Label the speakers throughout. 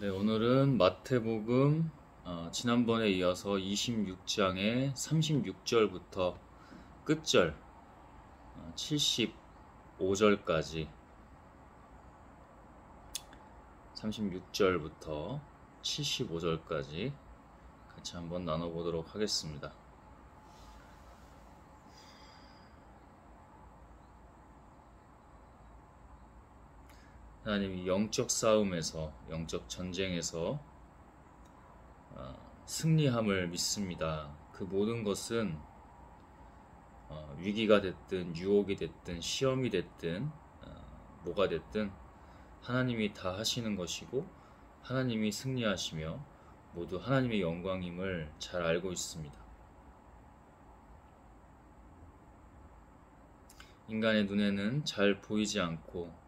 Speaker 1: 네, 오늘은 마태복음 지난번에 이어서 26장의 36절부터 끝절 75절까지 36절부터 75절까지 같이 한번 나눠보도록 하겠습니다. 하나님이 영적 싸움에서, 영적 전쟁에서 승리함을 믿습니다. 그 모든 것은 위기가 됐든 유혹이 됐든 시험이 됐든 뭐가 됐든 하나님이 다 하시는 것이고 하나님이 승리하시며 모두 하나님의 영광임을 잘 알고 있습니다. 인간의 눈에는 잘 보이지 않고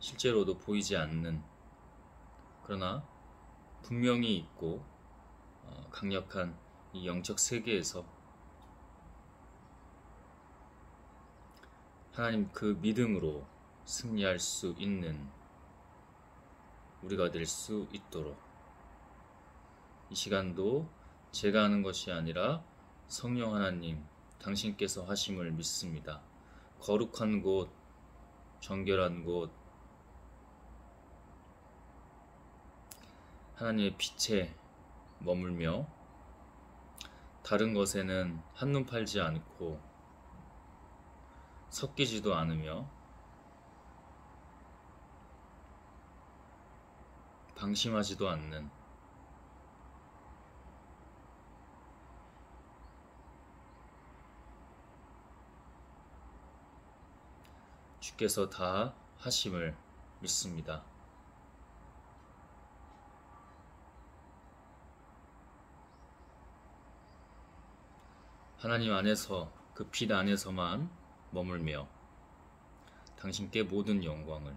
Speaker 1: 실제로도 보이지 않는, 그러나 분명히 있고 강력한 이 영적 세계에서 하나님 그 믿음으로 승리할 수 있는 우리가 될 수 있도록 이 시간도 제가 하는 것이 아니라 성령 하나님 당신께서 하심을 믿습니다. 거룩한 곳, 정결한 곳, 하나님의 빛에 머물며 다른 것에는 한눈 팔지 않고 섞이지도 않으며 방심하지도 않는 주께서 다 하심을 믿습니다. 하나님 안에서 그 빛 안에서만 머물며 당신께 모든 영광을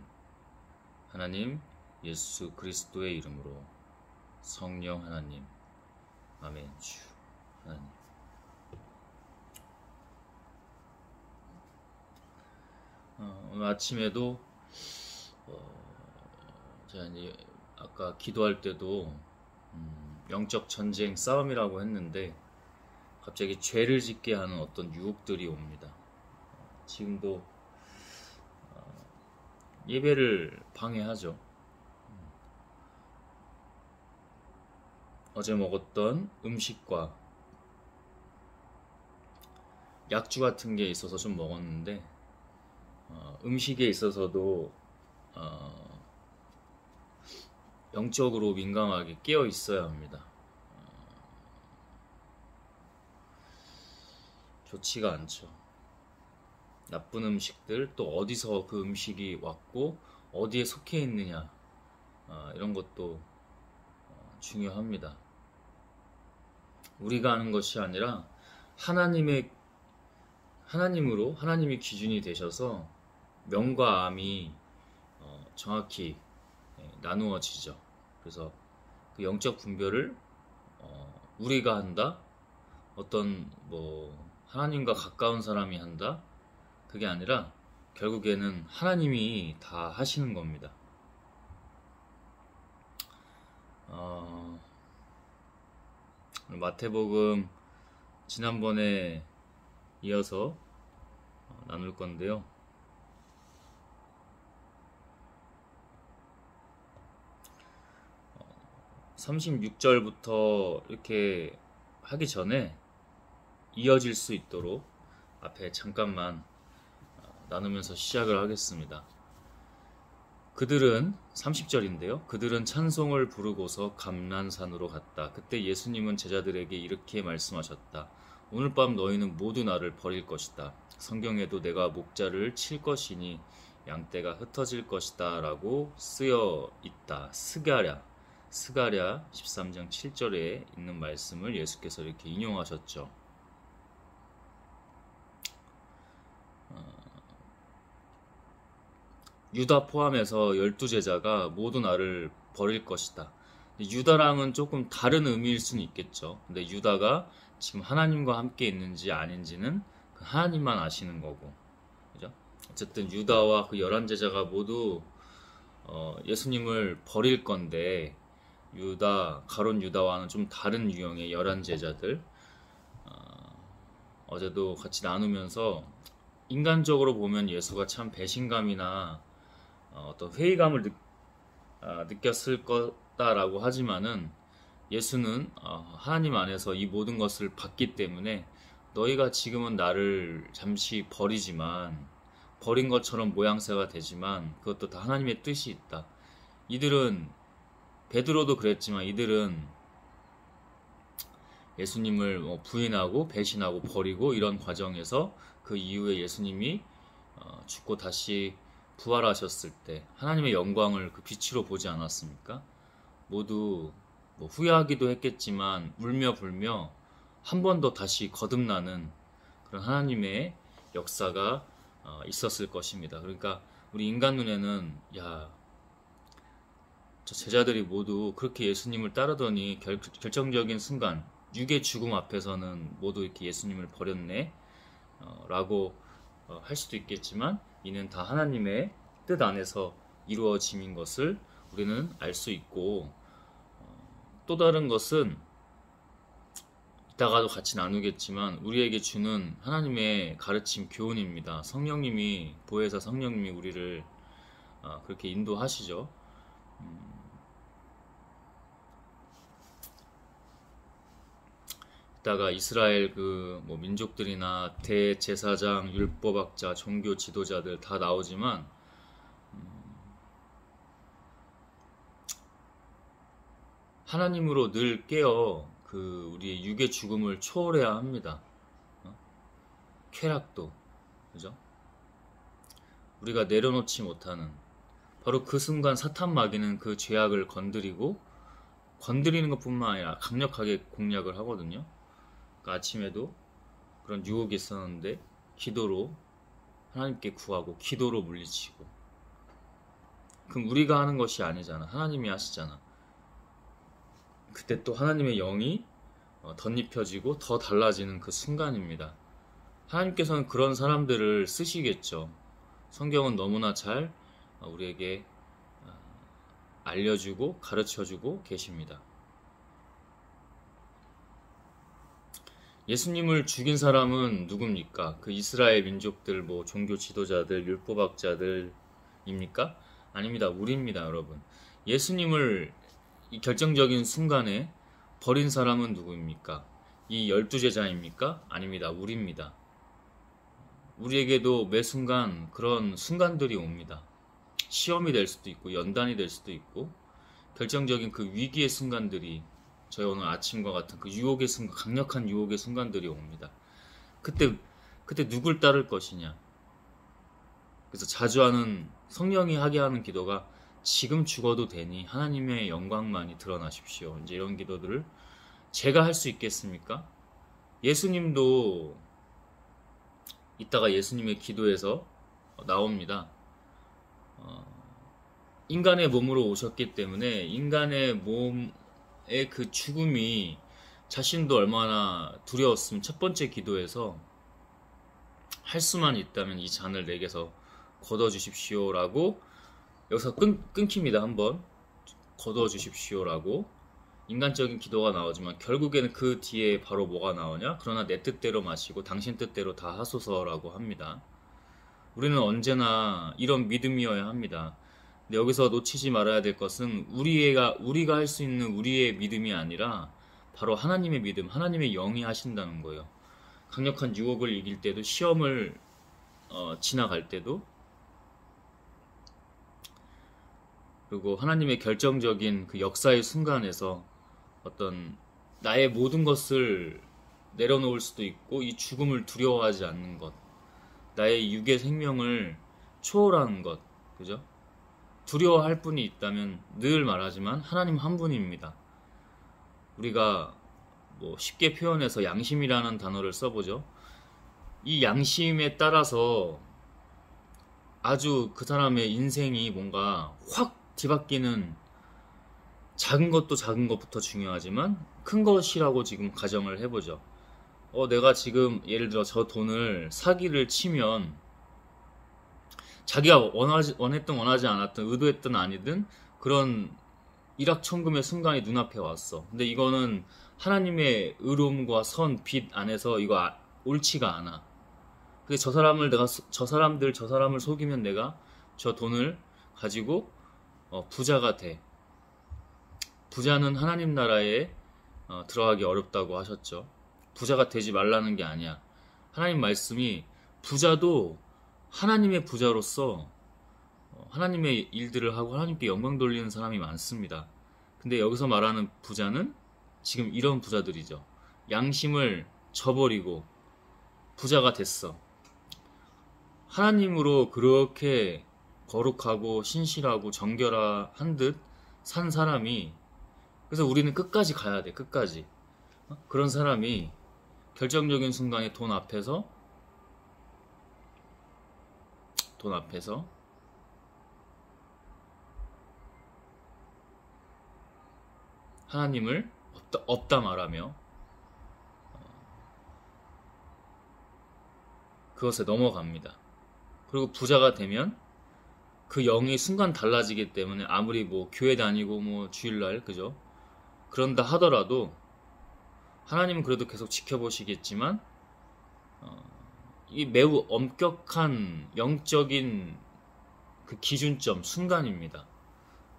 Speaker 1: 하나님 예수 그리스도의 이름으로 성령 하나님 아멘. 주 하나님 오늘 아침에도 제가 이제 아까 기도할 때도 영적 전쟁 싸움이라고 했는데 갑자기 죄를 짓게 하는 어떤 유혹들이 옵니다. 지금도 예배를 방해하죠. 어제 먹었던 음식과 약주 같은 게 있어서 좀 먹었는데 음식에 있어서도 영적으로 민감하게 깨어 있어야 합니다. 좋지가 않죠. 나쁜 음식들, 또 어디서 그 음식이 왔고 어디에 속해 있느냐, 이런 것도 중요합니다. 우리가 아는 것이 아니라 하나님으로 하나님이 기준이 되셔서 명과 암이 정확히 나누어지죠. 그래서 그 영적 분별을 우리가 한다, 어떤 하나님과 가까운 사람이 한다, 그게 아니라 결국에는 하나님이 다 하시는 겁니다. 마태복음 지난번에 이어서 나눌 건데요. 36절부터 이렇게 하기 전에 이어질 수 있도록 앞에 잠깐만 나누면서 시작을 하겠습니다. 그들은 30절인데요. 그들은 찬송을 부르고서 감난산으로 갔다. 그때 예수님은 제자들에게 이렇게 말씀하셨다. 오늘 밤 너희는 모두 나를 버릴 것이다. 성경에도 내가 목자를 칠 것이니 양떼가 흩어질 것이다 라고 쓰여 있다. 스가랴 13장 7절에 있는 말씀을 예수께서 이렇게 인용하셨죠. 유다 포함해서 12제자가 모두 나를 버릴 것이다. 유다랑은 조금 다른 의미일 수는 있겠죠. 근데 유다가 지금 하나님과 함께 있는지 아닌지는 하나님만 아시는 거고, 그죠? 어쨌든 유다와 그 11제자가 모두 예수님을 버릴 건데 가룟 유다와는 좀 다른 유형의 11제자들, 어제도 같이 나누면서 인간적으로 보면 예수가 참 배신감이나 어떤 회의감을 느꼈을 거다라고 하지만은 예수는 하나님 안에서 이 모든 것을 봤기 때문에 너희가 지금은 나를 잠시 버리지만 버린 것처럼 모양새가 되지만 그것도 다 하나님의 뜻이 있다. 이들은 베드로도 그랬지만 이들은 예수님을 부인하고 배신하고 버리고 이런 과정에서 그 이후에 예수님이 죽고 다시 부활하셨을 때 하나님의 영광을 그 빛으로 보지 않았습니까? 모두 후회하기도 했겠지만 울며 불며 한 번 더 다시 거듭나는 그런 하나님의 역사가 있었을 것입니다. 그러니까 우리 인간 눈에는 저 제자들이 모두 그렇게 예수님을 따르더니 결정적인 순간 육의 죽음 앞에서는 모두 이렇게 예수님을 버렸네 라고 할 수도 있겠지만 이는 다 하나님의 뜻 안에서 이루어짐인 것을 우리는 알 수 있고, 또 다른 것은 이따가도 같이 나누겠지만 우리에게 주는 하나님의 가르침 교훈입니다. 성령님이, 보혜사 성령님이 우리를 그렇게 인도하시죠. 이따가 이스라엘 민족들이나 대제사장, 율법학자, 종교 지도자들 다 나오지만 하나님으로 늘 깨어 우리의 육의 죽음을 초월해야 합니다. 쾌락도, 그죠? 우리가 내려놓지 못하는 바로 그 순간 사탄 마귀는 그 죄악을 건드리는 것뿐만 아니라 강력하게 공략을 하거든요. 그러니까 아침에도 그런 유혹이 있었는데 기도로 하나님께 구하고 기도로 물리치고. 그럼 우리가 하는 것이 아니잖아. 하나님이 하시잖아. 그때 또 하나님의 영이 덧입혀지고 더 달라지는 그 순간입니다. 하나님께서는 그런 사람들을 쓰시겠죠. 성경은 너무나 잘 우리에게 알려주고 가르쳐주고 계십니다. 예수님을 죽인 누굽니까? 그 이스라엘 민족들, 종교 지도자들, 율법학자들입니까? 아닙니다. 우리입니다, 여러분. 예수님을 이 결정적인 순간에 버린 사람은 누구입니까? 이 12제자입니까? 아닙니다. 우리입니다. 우리에게도 매 순간 그런 순간들이 옵니다. 시험이 될 수도 있고 연단이 될 수도 있고 결정적인 그 위기의 순간들이, 저희 오늘 아침과 같은 그 유혹의 순간, 강력한 유혹의 순간들이 옵니다. 그때 누굴 따를 것이냐. 그래서 자주 하는, 성령이 하게 하는 기도가 지금 죽어도 되니 하나님의 영광만이 드러나십시오. 이제 이런 기도들을 제가 할 수 있겠습니까? 예수님도 이따가 예수님의 기도에서 나옵니다. 인간의 몸으로 오셨기 때문에 인간의 몸의 그 죽음이 자신도 얼마나 두려웠으면 첫 번째 기도에서 할 수만 있다면 이 잔을 내게서 걷어주십시오라고, 여기서 끊깁니다. 한번 걷어주십시오라고 인간적인 기도가 나오지만 결국에는 그 뒤에 바로 뭐가 나오냐? 그러나 내 뜻대로 마시고 당신 뜻대로 다 하소서라고 합니다. 우리는 언제나 이런 믿음이어야 합니다. 근데 여기서 놓치지 말아야 될 것은 우리가 할 수 있는 우리의 믿음이 아니라 바로 하나님의 믿음, 하나님의 영이 하신다는 거예요. 강력한 유혹을 이길 때도, 시험을 지나갈 때도, 그리고 하나님의 결정적인 그 역사의 순간에서 어떤 나의 모든 것을 내려놓을 수도 있고 이 죽음을 두려워하지 않는 것, 나의 육의 생명을 초월하는 것, 그죠? 두려워할 분이 있다면 늘 말하지만 하나님 한 분입니다. 우리가 쉽게 표현해서 양심이라는 단어를 써보죠. 이 양심에 따라서 아주 그 사람의 인생이 뭔가 확 뒤바뀌는, 작은 것도 작은 것부터 중요하지만 큰 것이라고 지금 가정을 해보죠. 내가 지금 예를 들어 저 돈을 사기를 치면 자기가 원했든 원하지 않았든 의도했든 아니든 그런 일확천금의 순간이 눈앞에 왔어. 근데 이거는 하나님의 의로움과 선, 빛 안에서 이거 옳지가 않아. 근데 저 사람을 속이면 내가 저 돈을 가지고 부자가 돼. 부자는 하나님 나라에 들어가기 어렵다고 하셨죠. 부자가 되지 말라는 게 아니야. 하나님 말씀이 부자도 하나님의 부자로서 하나님의 일들을 하고 하나님께 영광 돌리는 사람이 많습니다. 근데 여기서 말하는 부자는 지금 이런 부자들이죠. 양심을 저버리고 부자가 됐어. 하나님으로 그렇게 거룩하고 신실하고 정결한 듯 산 사람이, 그래서 우리는 끝까지 가야 돼. 끝까지. 그런 사람이 결정적인 순간에 돈 앞에서 하나님을 없다 말하며 그것에 넘어갑니다. 그리고 부자가 되면 그 영이 순간 달라지기 때문에 아무리 뭐 교회 다니고 뭐 주일날 그죠? 그런다 하더라도 하나님은 그래도 계속 지켜보시겠지만 이 매우 엄격한 영적인 그 기준점 순간입니다.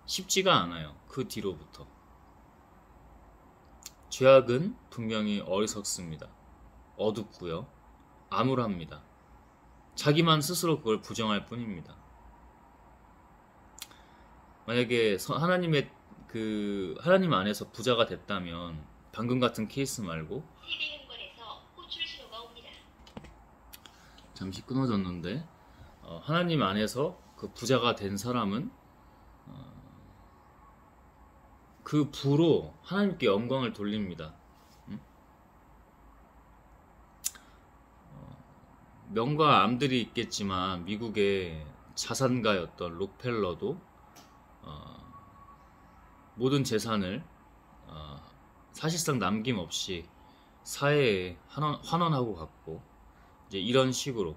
Speaker 1: 쉽지가 않아요. 그 뒤로부터. 죄악은 분명히 어리석습니다. 어둡고요. 암울합니다. 자기만 스스로 그걸 부정할 뿐입니다. 만약에 하나님 안에서 부자가 됐다면 방금 같은 케이스 말고 잠시 끊어졌는데 하나님 안에서 그 부자가 된 사람은 그 부로 하나님께 영광을 돌립니다. 명과 암들이 있겠지만 미국의 자산가였던 록펠러도 모든 재산을 사실상 남김없이 사회에 환원하고 갔고, 이제 이런 식으로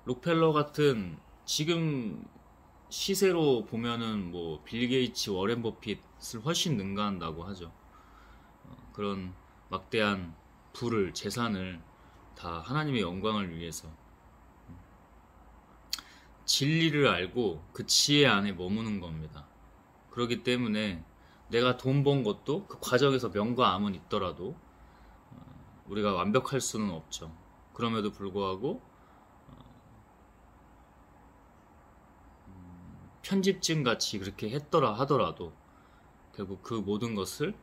Speaker 1: 록펠러 같은 지금 시세로 보면은 뭐 빌 게이츠, 워렌 버핏을 훨씬 능가한다고 하죠. 그런 막대한 부를, 재산을 다 하나님의 영광을 위해서, 진리를 알고 그 지혜 안에 머무는 겁니다. 그렇기 때문에 내가 돈 번 것도 그 과정에서 명과 암은 있더라도 우리가 완벽할 수는 없죠. 그럼에도 불구하고 편집증 같이 그렇게 했더라 하더라도 결국 그 모든 것을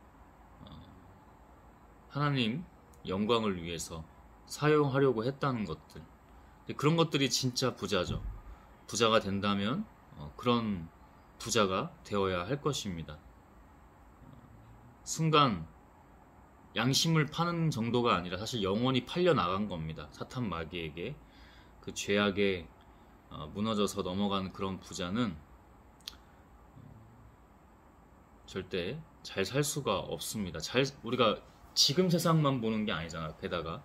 Speaker 1: 하나님 영광을 위해서 사용하려고 했다는 것들, 그런 것들이 진짜 부자죠. 부자가 된다면 그런 부자가 되어야 할 것입니다. 순간 양심을 파는 정도가 아니라 사실 영원히 팔려 나간 겁니다. 사탄 마귀에게. 그 죄악에 무너져서 넘어가는 그런 부자는 절대 잘 살 수가 없습니다. 우리가 지금 세상만 보는 게 아니잖아. 게다가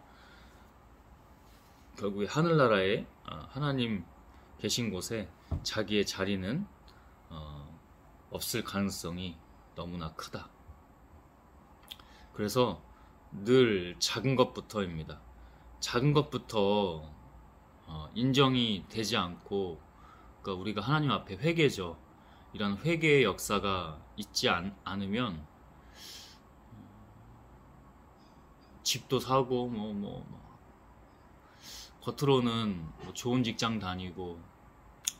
Speaker 1: 결국에 하늘나라에 하나님 계신 곳에 자기의 자리는 없을 가능성이 너무나 크다. 그래서 늘 작은 것부터입니다. 작은 것부터 인정이 되지 않고, 그러니까 우리가 하나님 앞에 회개죠. 이런 회개의 역사가 있지 않으면 집도 사고 겉으로는 좋은 직장 다니고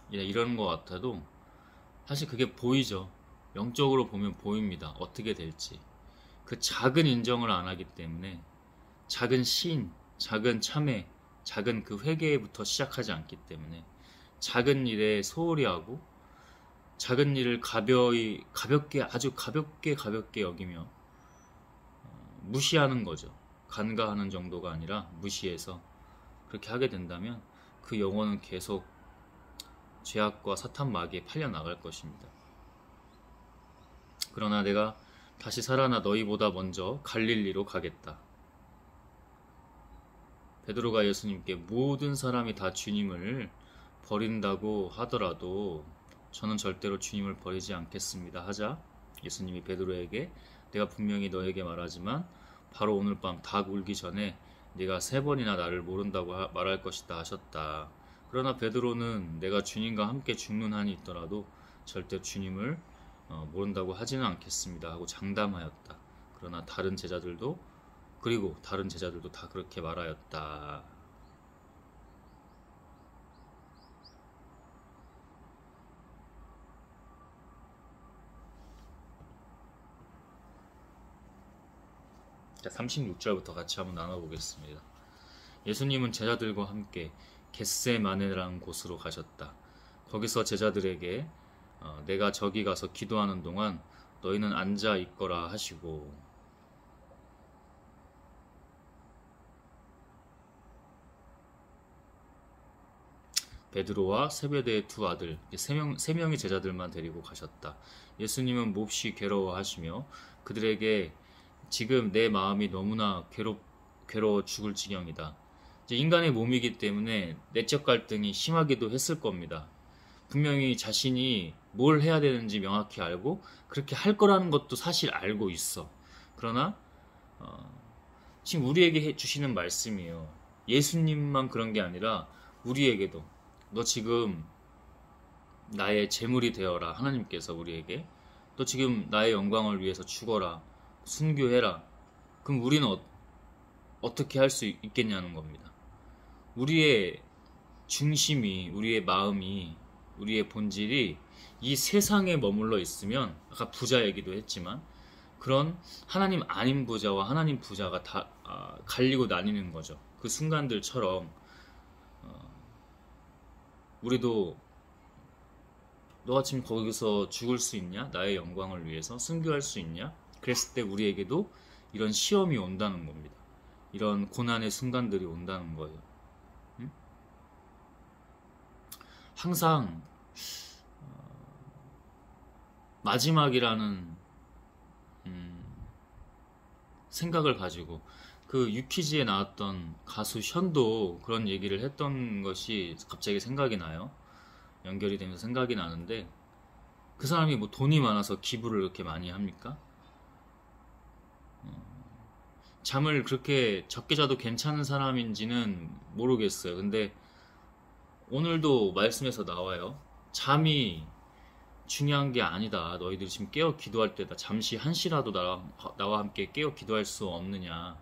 Speaker 1: 이런 것 같아도 사실 그게 보이죠. 영적으로 보면 보입니다. 어떻게 될지. 그 작은 인정을 안 하기 때문에, 작은 시인, 작은 참회, 작은 그 회개부터 시작하지 않기 때문에 작은 일에 소홀히 하고 작은 일을 가볍게 아주 가볍게 여기며 무시하는 거죠. 간과하는 정도가 아니라 무시해서 그렇게 하게 된다면 그 영혼은 계속 죄악과 사탄 마귀에 팔려 나갈 것입니다. 그러나 내가 다시 살아나 너희보다 먼저 갈릴리로 가겠다. 베드로가 예수님께 모든 사람이 다 주님을 버린다고 하더라도 저는 절대로 주님을 버리지 않겠습니다 하자 예수님이 베드로에게 내가 분명히 너에게 말하지만 바로 오늘 밤 닭 울기 전에 네가 3번이나 나를 모른다고 말할 것이다 하셨다. 그러나 베드로는 내가 주님과 함께 죽는 한이 있더라도 절대 주님을 모른다고 하지는 않겠습니다 하고 장담하였다. 그러나 다른 제자들도 다 그렇게 말하였다. 자, 36절부터 같이 한번 나눠보겠습니다. 예수님은 제자들과 함께 겟세마네라는 곳으로 가셨다. 거기서 제자들에게 내가 저기 가서 기도하는 동안 너희는 앉아 있거라 하시고 베드로와 세베대의 2아들 세 명의 제자들만 데리고 가셨다. 예수님은 몹시 괴로워하시며 그들에게 지금 내 마음이 너무나 괴로워 죽을 지경이다. 이제 인간의 몸이기 때문에 내적 갈등이 심하기도 했을 겁니다. 분명히 자신이 뭘 해야 되는지 명확히 알고 그렇게 할 거라는 것도 사실 알고 있어. 그러나 지금 우리에게 해주시는 말씀이에요. 예수님만 그런 게 아니라 우리에게도 너 지금 나의 재물이 되어라. 하나님께서 우리에게 너 지금 나의 영광을 위해서 죽어라. 순교해라. 그럼 우리는 어떻게 할 수 있겠냐는 겁니다. 우리의 중심이, 우리의 마음이, 우리의 본질이 이 세상에 머물러 있으면 아까 부자 얘기도 했지만 그런 하나님 아닌 부자와 하나님 부자가 다 갈리고 나뉘는 거죠. 그 순간들처럼 우리도 너가 지금 거기서 죽을 수 있냐? 나의 영광을 위해서 순교할 수 있냐? 그랬을 때 우리에게도 이런 시험이 온다는 겁니다. 이런 고난의 순간들이 온다는 거예요. 항상 마지막이라는 생각을 가지고 그 유퀴즈에 나왔던 가수 션도 그런 얘기를 했던 것이 갑자기 생각이 나요. 연결이 되면서 생각이 나는데 그 사람이 뭐 돈이 많아서 기부를 그렇게 많이 합니까? 잠을 그렇게 적게 자도 괜찮은 사람인지는 모르겠어요. 근데 오늘도 말씀에서 나와요. 잠이 중요한 게 아니다. 너희들이 지금 깨어 기도할 때다. 잠시 한시라도 나와 함께 깨어 기도할 수 없느냐.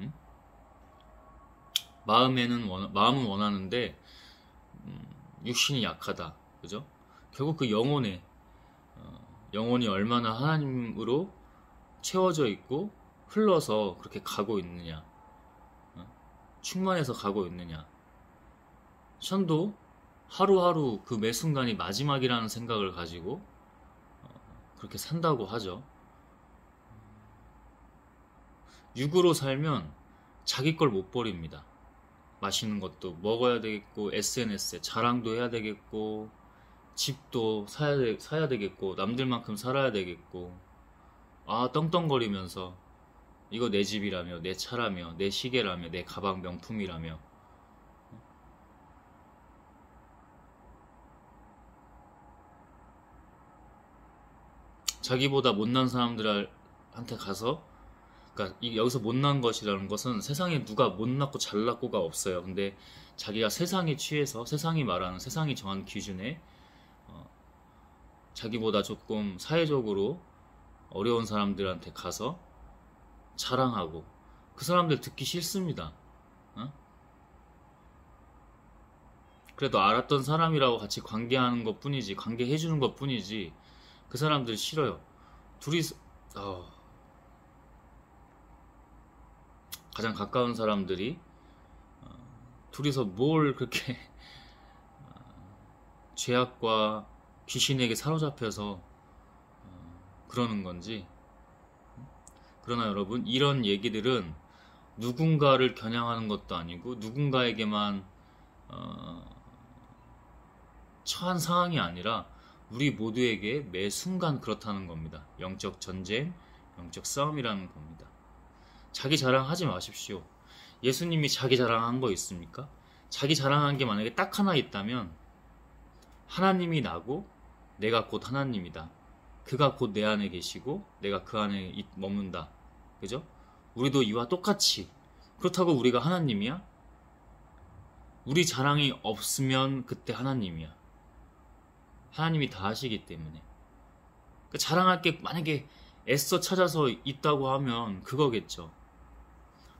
Speaker 1: 응? 마음은 원하는데 육신이 약하다. 그죠? 결국 그 영혼이 얼마나 하나님으로 채워져 있고 흘러서 그렇게 가고 있느냐, 충만해서 가고 있느냐. 션도 하루하루 그 매 순간이 마지막이라는 생각을 가지고 그렇게 산다고 하죠. 육으로 살면 자기 걸 못 버립니다. 맛있는 것도 먹어야 되겠고 SNS에 자랑도 해야 되겠고 집도 사야 되겠고 남들만큼 살아야 되겠고 떵떵거리면서 이거 내 집이라며 내 차라며 내 시계라며 내 가방 명품이라며 자기보다 못난 사람들한테 가서 그러니까 여기서 못난 것이라는 것은 세상에 누가 못났고 잘났고가 없어요. 근데 자기가 세상에 취해서 세상이 말하는 세상이 정한 기준에 자기보다 조금 사회적으로 어려운 사람들한테 가서 자랑하고 그 사람들 듣기 싫습니다. 그래도 알았던 사람이라고 같이 관계하는 것 뿐이지 관계해주는 것 뿐이지 그 사람들 싫어요. 가장 가까운 사람들이 둘이서 뭘 그렇게 죄악과 귀신에게 사로잡혀서 그러는 건지. 그러나 여러분 이런 얘기들은 누군가를 겨냥하는 것도 아니고 누군가에게만 처한 상황이 아니라 우리 모두에게 매 순간 그렇다는 겁니다. 영적 전쟁, 영적 싸움이라는 겁니다. 자기 자랑하지 마십시오. 예수님이 자기 자랑한 거 있습니까? 자기 자랑한 게 만약에 딱 하나 있다면 하나님이 나고 내가 곧 하나님이다. 그가 곧 내 안에 계시고 내가 그 안에 머문다. 그죠? 우리도 이와 똑같이. 그렇다고 우리가 하나님이야? 우리 자랑이 없으면 그때 하나님이야. 하나님이 다 하시기 때문에. 그러니까 자랑할 게 만약에 애써 찾아서 있다고 하면 그거겠죠.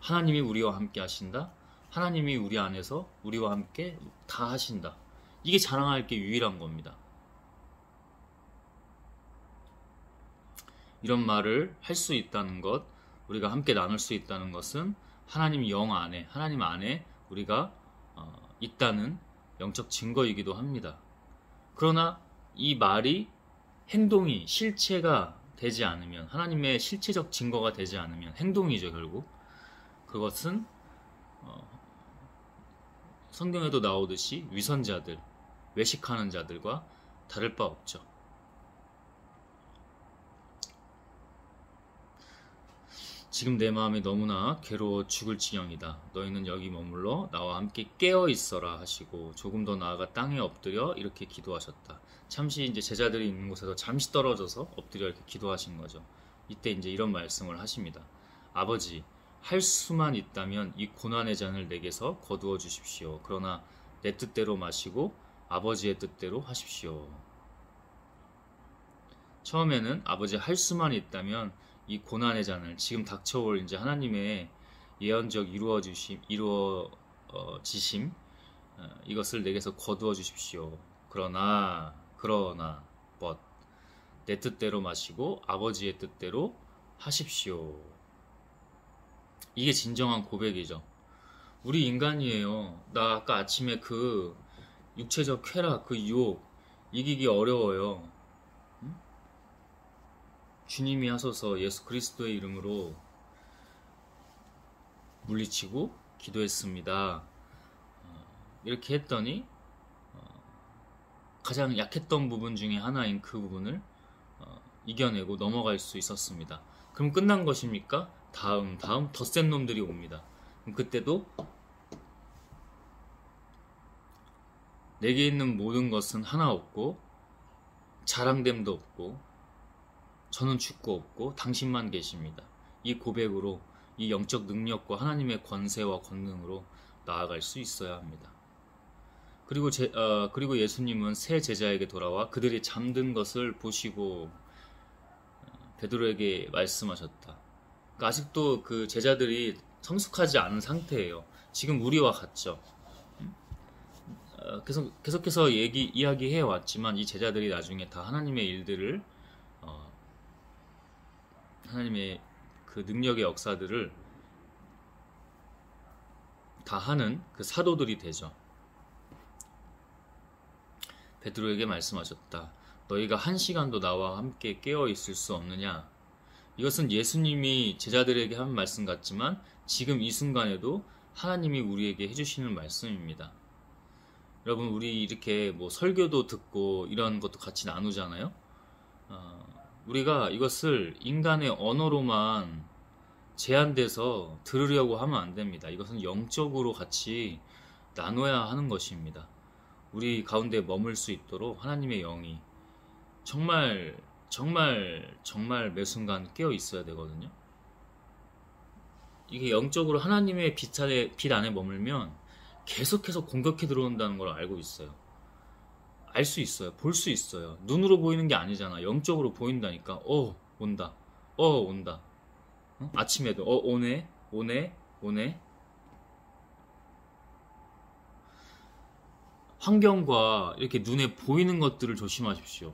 Speaker 1: 하나님이 우리와 함께 하신다. 하나님이 우리 안에서 우리와 함께 다 하신다. 이게 자랑할 게 유일한 겁니다. 이런 말을 할 수 있다는 것, 우리가 함께 나눌 수 있다는 것은 하나님 영 안에, 하나님 안에 우리가 있다는 영적 증거이기도 합니다. 그러나 이 말이 행동이 실체가 되지 않으면, 하나님의 실체적 증거가 되지 않으면, 행동이죠 결국. 그것은 성경에도 나오듯이 위선자들, 외식하는 자들과 다를 바 없죠. 지금 내 마음이 너무나 괴로워 죽을 지경이다. 너희는 여기 머물러 나와 함께 깨어 있어라 하시고 조금 더 나아가 땅에 엎드려 이렇게 기도하셨다. 잠시 이제 제자들이 있는 곳에서 잠시 떨어져서 엎드려 이렇게 기도하신 거죠. 이때 이제 이런 말씀을 하십니다. 아버지, 할 수만 있다면 이 고난의 잔을 내게서 거두어 주십시오. 그러나 내 뜻대로 마시고 아버지의 뜻대로 하십시오. 처음에는 아버지 할 수만 있다면 이 고난의 잔을, 지금 닥쳐올 이제 하나님의 예언적 이루어지심 이것을 내게서 거두어 주십시오. 그러나 but 내 뜻대로 마시고 아버지의 뜻대로 하십시오. 이게 진정한 고백이죠. 우리 인간이에요. 나 아까 아침에 그 육체적 쾌락, 그 유혹 이기기 어려워요. 주님이 하소서 예수 그리스도의 이름으로 물리치고 기도했습니다. 이렇게 했더니 가장 약했던 부분 중에 하나인 그 부분을 이겨내고 넘어갈 수 있었습니다. 그럼 끝난 것입니까? 다음 더 센 놈들이 옵니다. 그럼 그때도 내게 있는 모든 것은 하나 없고 자랑됨도 없고 저는 죽고 없고 당신만 계십니다. 이 고백으로, 이 영적 능력과 하나님의 권세와 권능으로 나아갈 수 있어야 합니다. 그리고 예수님은 세 제자에게 돌아와 그들이 잠든 것을 보시고 베드로에게 말씀하셨다. 그러니까 아직도 그 제자들이 성숙하지 않은 상태예요. 지금 우리와 같죠. 계속해서 이야기해 왔지만 이 제자들이 나중에 다 하나님의 일들을 하나님의 그 능력의 역사들을 다 하는 그 사도들이 되죠. 베드로에게 말씀하셨다. 너희가 한 시간도 나와 함께 깨어 있을 수 없느냐? 이것은 예수님이 제자들에게 한 말씀 같지만 지금 이 순간에도 하나님이 우리에게 해주시는 말씀입니다. 여러분, 우리 이렇게 뭐 설교도 듣고 이런 것도 같이 나누잖아요. 우리가 이것을 인간의 언어로만 제한돼서 들으려고 하면 안 됩니다. 이것은 영적으로 같이 나눠야 하는 것입니다. 우리 가운데 머물 수 있도록 하나님의 영이 정말 매 순간 깨어 있어야 되거든요. 이게 영적으로 하나님의 빛 안에 머물면 계속해서 공격해 들어온다는 걸 알고 있어요. 알 수 있어요. 볼 수 있어요. 눈으로 보이는 게 아니잖아. 영적으로 보인다니까. 온다. 온다. 아침에도 오네. 환경과 이렇게 눈에 보이는 것들을 조심하십시오.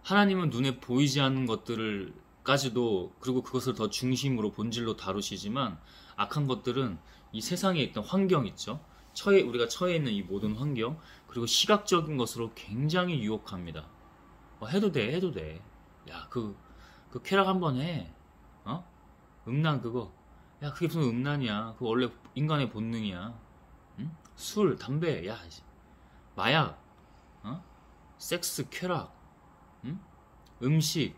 Speaker 1: 하나님은 눈에 보이지 않는 것들을까지도, 그리고 그것을 더 중심으로 본질로 다루시지만 악한 것들은 이 세상에 있던 환경 있죠. 우리가 처해 있는 이 모든 환경, 그리고 시각적인 것으로 굉장히 유혹합니다. 해도 돼. 야, 그 쾌락 한번 해. 음란 그거. 야, 그게 무슨 음란이야. 그거 원래 인간의 본능이야. 응? 술, 담배, 야, 마약, 섹스, 쾌락, 응? 음식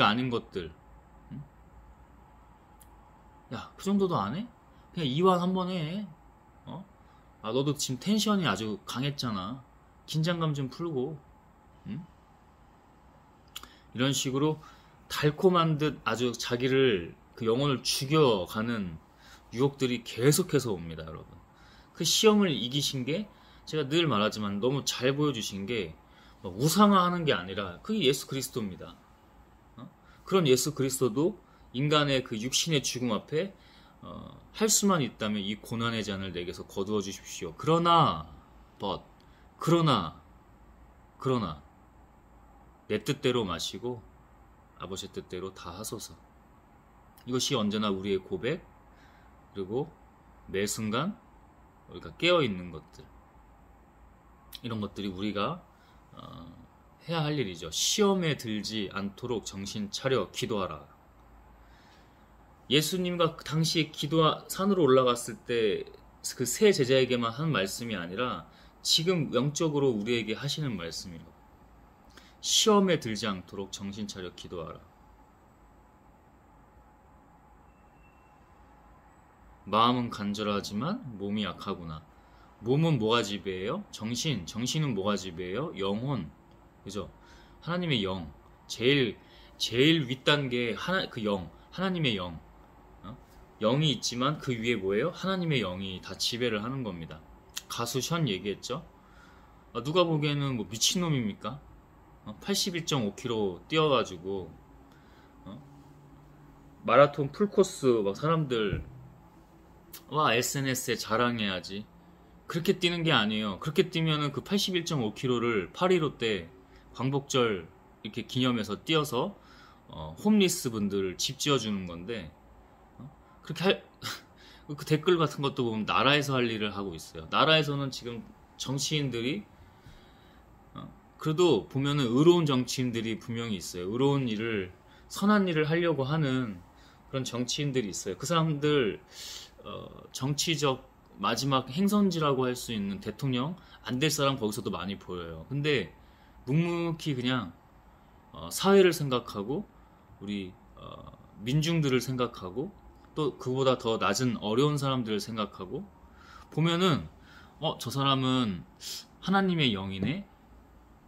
Speaker 1: 아닌 것들. 응? 야, 그 정도도 안 해? 그냥 이왕 한번 해. 너도 지금 텐션이 아주 강했잖아. 긴장감 좀 풀고, 응? 이런 식으로 달콤한 듯 아주 자기를 그 영혼을 죽여가는 유혹들이 계속해서 옵니다, 여러분. 그 시험을 이기신 게 제가 늘 말하지만 너무 잘 보여주신 게 우상화하는 게 아니라 그게 예수 그리스도입니다. 그런 예수 그리스도도 인간의 그 육신의 죽음 앞에 할 수만 있다면 이 고난의 잔을 내게서 거두어 주십시오. 그러나 내 뜻대로 마시고 아버지 뜻대로 다 하소서. 이것이 언제나 우리의 고백, 그리고 매 순간 우리가 깨어있는 것들, 이런 것들이 우리가 해야 할 일이죠. 시험에 들지 않도록 정신 차려 기도하라. 예수님과 당시에 산으로 올라갔을 때 그 세 제자에게만 한 말씀이 아니라 지금 영적으로 우리에게 하시는 말씀이에요. 시험에 들지 않도록 정신 차려 기도하라. 마음은 간절하지만 몸이 약하구나. 몸은 뭐가 지배해요? 정신은 뭐가 지배해요? 영혼. 그죠? 하나님의 영. 제일 윗단계 그 영. 하나님의 영. 영이 있지만 그 위에 뭐예요? 하나님의 영이 다 지배를 하는 겁니다. 가수 션 얘기했죠? 누가 보기에는 뭐 미친놈입니까? 81.5km 뛰어가지고 마라톤 풀코스 막 사람들 와 SNS에 자랑해야지. 그렇게 뛰는 게 아니에요. 그렇게 뛰면은 그 81.5km를 8.15 때 광복절 이렇게 기념해서 뛰어서 홈리스 분들을 집 지어주는 건데, 그렇게 그 댓글 같은 것도 보면 나라에서 할 일을 하고 있어요. 나라에서는 지금 정치인들이 그래도 보면은 의로운 정치인들이 분명히 있어요. 의로운 일을, 선한 일을 하려고 하는 그런 정치인들이 있어요. 그 사람들 정치적 마지막 행선지라고 할 수 있는 대통령 안 될 사람 거기서도 많이 보여요. 근데 묵묵히 그냥 사회를 생각하고 우리 민중들을 생각하고 또 그보다 더 낮은 어려운 사람들을 생각하고 보면은 저 사람은 하나님의 영이네?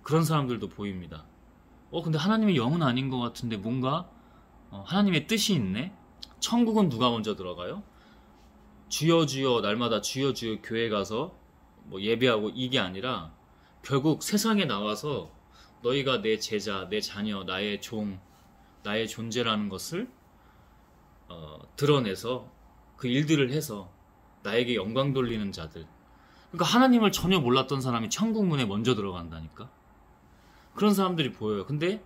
Speaker 1: 그런 사람들도 보입니다. 근데 하나님의 영은 아닌 것 같은데 뭔가 하나님의 뜻이 있네? 천국은 누가 먼저 들어가요? 주여 주여 날마다 주여 주여 교회 가서 뭐 예배하고 이게 아니라 결국 세상에 나와서 너희가 내 제자, 내 자녀, 나의 종, 나의 존재라는 것을 드러내서 그 일들을 해서 나에게 영광 돌리는 자들. 그러니까 하나님을 전혀 몰랐던 사람이 천국 문에 먼저 들어간다니까. 그런 사람들이 보여요. 근데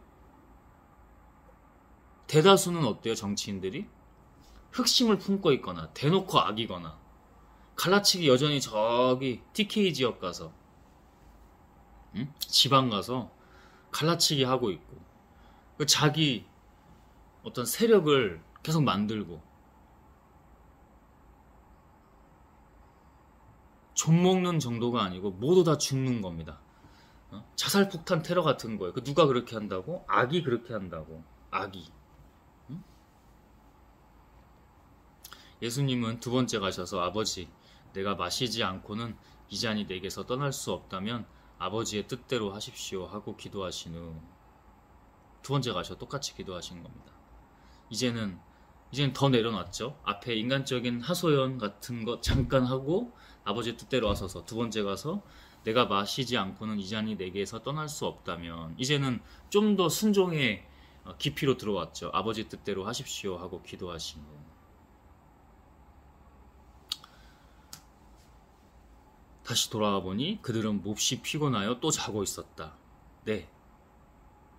Speaker 1: 대다수는 어때요? 정치인들이 흑심을 품고 있거나 대놓고 악이거나 갈라치기 여전히 저기 TK 지역 가서 지방 가서 갈라치기 하고 있고 자기 어떤 세력을 계속 만들고 좀먹는 정도가 아니고 모두 다 죽는 겁니다. 자살폭탄 테러 같은 거예요. 누가 그렇게 한다고? 악이 그렇게 한다고. 악이. 예수님은 두 번째 가셔서 아버지, 내가 마시지 않고는 이 잔이 내게서 떠날 수 없다면 아버지의 뜻대로 하십시오 하고 기도하신 후 두 번째 가셔 똑같이 기도하신 겁니다. 이제는 더 내려놨죠. 앞에 인간적인 하소연 같은 거 잠깐 하고 아버지의 뜻대로 하소서. 두 번째 가서 내가 마시지 않고는 이 잔이 내게서 떠날 수 없다면 이제는 좀 더 순종의 깊이로 들어왔죠. 아버지 뜻대로 하십시오 하고 기도하신 후 다시 돌아와 보니 그들은 몹시 피곤하여 또 자고 있었다. 네.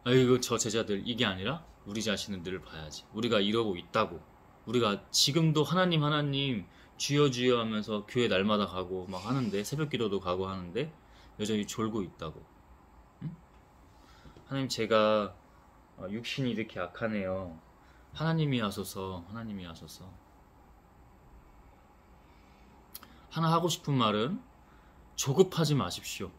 Speaker 1: 아이고 저 제자들 이게 아니라 우리 자신은 늘 봐야지. 우리가 이러고 있다고. 우리가 지금도 하나님 주여 주여 하면서 교회 날마다 가고 막 하는데 새벽 기도도 가고 하는데 여전히 졸고 있다고. 응? 하나님 제가 육신이 이렇게 약하네요. 하나님이 하소서. 하나 하고 싶은 말은 조급하지 마십시오.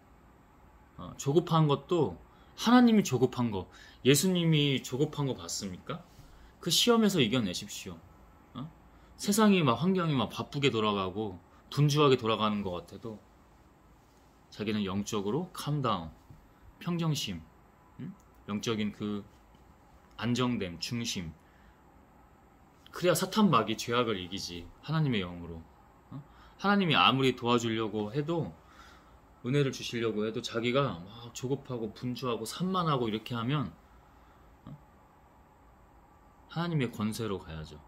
Speaker 1: 조급한 것도 하나님이 조급한 거, 예수님이 조급한 거 봤습니까? 그 시험에서 이겨내십시오. 세상이 막 환경이 막 바쁘게 돌아가고 분주하게 돌아가는 것 같아도 자기는 영적으로 캄다운, 평정심, 영적인 그 안정됨, 중심. 그래야 사탄 마귀 죄악을 이기지. 하나님의 영으로. 하나님이 아무리 도와주려고 해도, 은혜를 주시려고 해도 자기가 막 조급하고 분주하고 산만하고 이렇게 하면 하나님의 권세로 가야죠.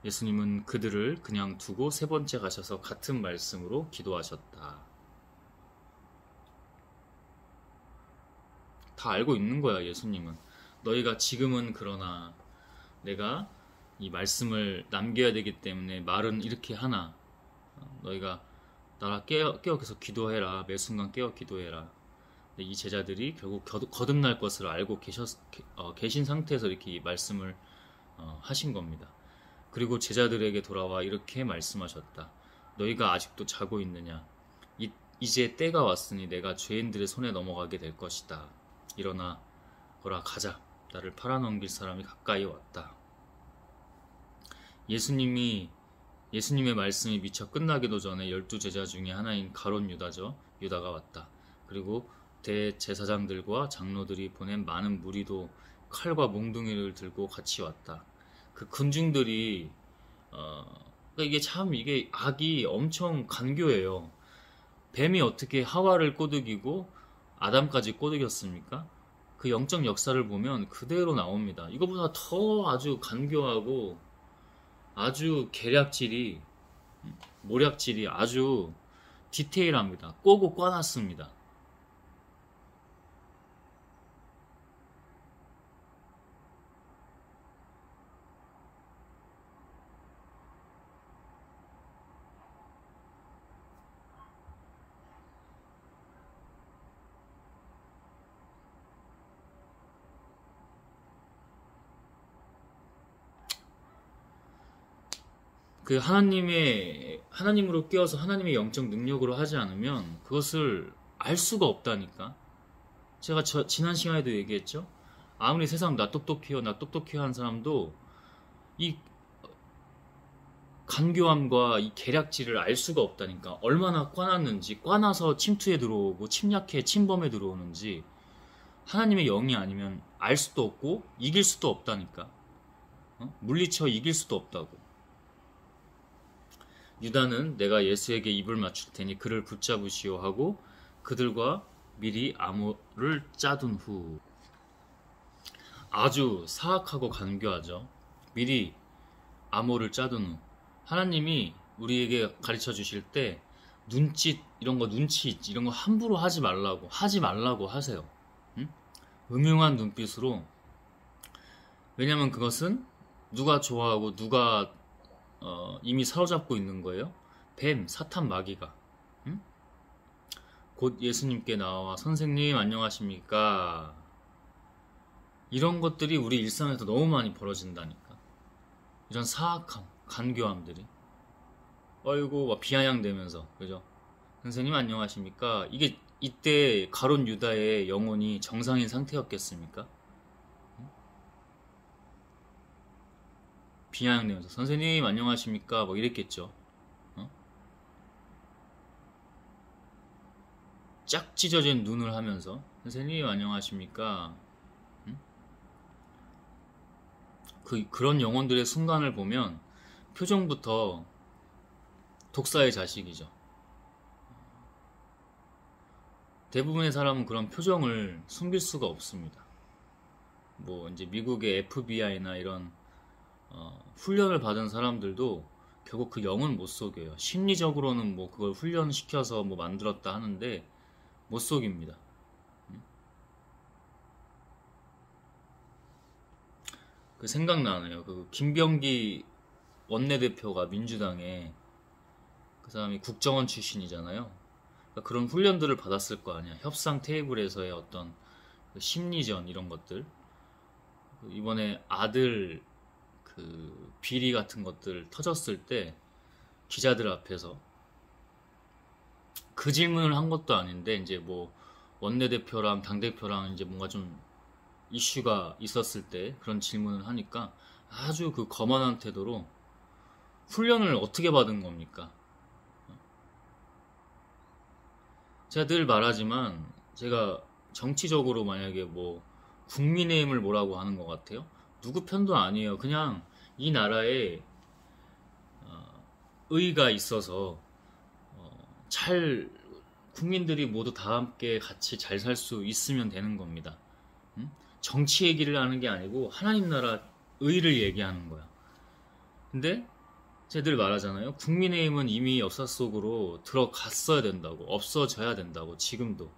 Speaker 1: 예수님은 그들을 그냥 두고 세 번째 가셔서 같은 말씀으로 기도하셨다. 다 알고 있는 거야, 예수님은. 너희가 지금은 그러나 내가 이 말씀을 남겨야 되기 때문에 말은 이렇게 하나. 너희가 나라 깨어 계속 기도해라. 매 순간 깨어 기도해라. 이 제자들이 결국 거듭날 것을 알고 계신 상태에서 이렇게 이 말씀을 하신 겁니다. 그리고 제자들에게 돌아와 이렇게 말씀하셨다. 너희가 아직도 자고 있느냐? 이제 때가 왔으니 내가 죄인들의 손에 넘어가게 될 것이다. 일어나 거라 가자. 나를 팔아넘길 사람이 가까이 왔다. 예수님의 말씀이 미처 끝나기도 전에 12제자 중에 하나인 가룟 유다죠. 유다가 왔다. 그리고 대제사장들과 장로들이 보낸 많은 무리도 칼과 몽둥이를 들고 같이 왔다. 그 군중들이 그러니까 이게 악이 엄청 간교해요. 뱀이 어떻게 하와를 꼬드기고 아담까지 꼬드겼습니까? 그 영적 역사를 보면 그대로 나옵니다. 이거보다 더 아주 간교하고 아주 계략질이 모략질이 아주 디테일합니다. 꼬고 꽈놨습니다. 그 하나님으로 깨어서 하나님의 영적 능력으로 하지 않으면 그것을 알 수가 없다니까. 제가 지난 시간에도 얘기했죠. 아무리 세상 나 똑똑해요 하는 사람도 이 간교함과 이 계략질을 알 수가 없다니까. 얼마나 꽈놨는지, 꽈나서 침투에 들어오고 침략해 침범에 들어오는지 하나님의 영이 아니면 알 수도 없고 이길 수도 없다니까. 물리쳐 이길 수도 없다고. 유다는 내가 예수에게 입을 맞출 테니 그를 붙잡으시오 하고 그들과 미리 암호를 짜둔 후. 아주 사악하고 간교하죠. 미리 암호를 짜둔 후. 하나님이 우리에게 가르쳐 주실 때 눈짓 이런 거 함부로 하지 말라고 하세요. 음흉한 눈빛으로. 왜냐면 그것은 누가 좋아하고 누가 이미 사로잡고 있는 거예요. 뱀, 사탄 마귀가. 곧 예수님께 나와 선생님 안녕하십니까? 이런 것들이 우리 일상에서 너무 많이 벌어진다니까. 이런 사악함, 간교함들이. 어이구 막 비아냥대면서, 그죠? 선생님 안녕하십니까? 이게 이때 가룟 유다의 영혼이 정상인 상태였겠습니까? 비아냥대면서 선생님 안녕하십니까? 뭐 이랬겠죠. 짝 찢어진 눈을 하면서 선생님 안녕하십니까? 그런 영혼들의 순간을 보면 표정부터 독사의 자식이죠. 대부분의 사람은 그런 표정을 숨길 수가 없습니다. 뭐 이제 미국의 FBI나 이런 훈련을 받은 사람들도 결국 그 영은 못 속여요. 심리적으로는 뭐 그걸 훈련시켜서 뭐 만들었다 하는데 못 속입니다. 그 생각나네요. 그 김병기 원내대표가 민주당에 그 사람이 국정원 출신이잖아요. 그러니까 그런 훈련들을 받았을 거 아니야. 협상 테이블에서의 어떤 그 심리전 이런 것들. 이번에 아들 그 비리 같은 것들 터졌을 때 기자들 앞에서 그 질문을 한 것도 아닌데 이제 뭐 원내대표랑 당대표랑 이제 뭔가 좀 이슈가 있었을 때 그런 질문을 하니까 아주 그 거만한 태도로 훈련을 어떻게 받은 겁니까? 제가 늘 말하지만 제가 정치적으로 만약에 뭐 국민의힘을 뭐라고 하는 것 같아요? 누구 편도 아니에요. 그냥 이 나라에 의가 있어서 잘 국민들이 모두 다 함께 같이 잘 살 수 있으면 되는 겁니다. 응? 정치 얘기를 하는 게 아니고 하나님 나라 의를 얘기하는 거야. 근데 제가 늘 말하잖아요. 국민의힘은 이미 역사 속으로 들어갔어야 된다고, 없어져야 된다고, 지금도.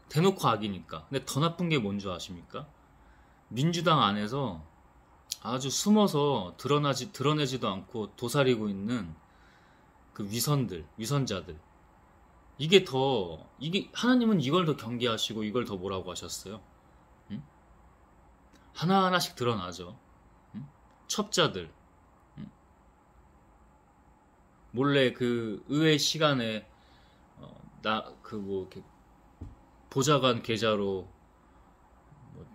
Speaker 1: 대놓고 악이니까. 근데 더 나쁜 게 뭔 줄 아십니까? 민주당 안에서 아주 숨어서 드러내지도 않고 도사리고 있는 그 위선자들. 하나님은 이걸 더 경계하시고 이걸 더 뭐라고 하셨어요? 응? 하나하나씩 드러나죠. 응? 첩자들. 응? 몰래 그 의회 시간에, 이렇게 보좌관 계좌로 뭐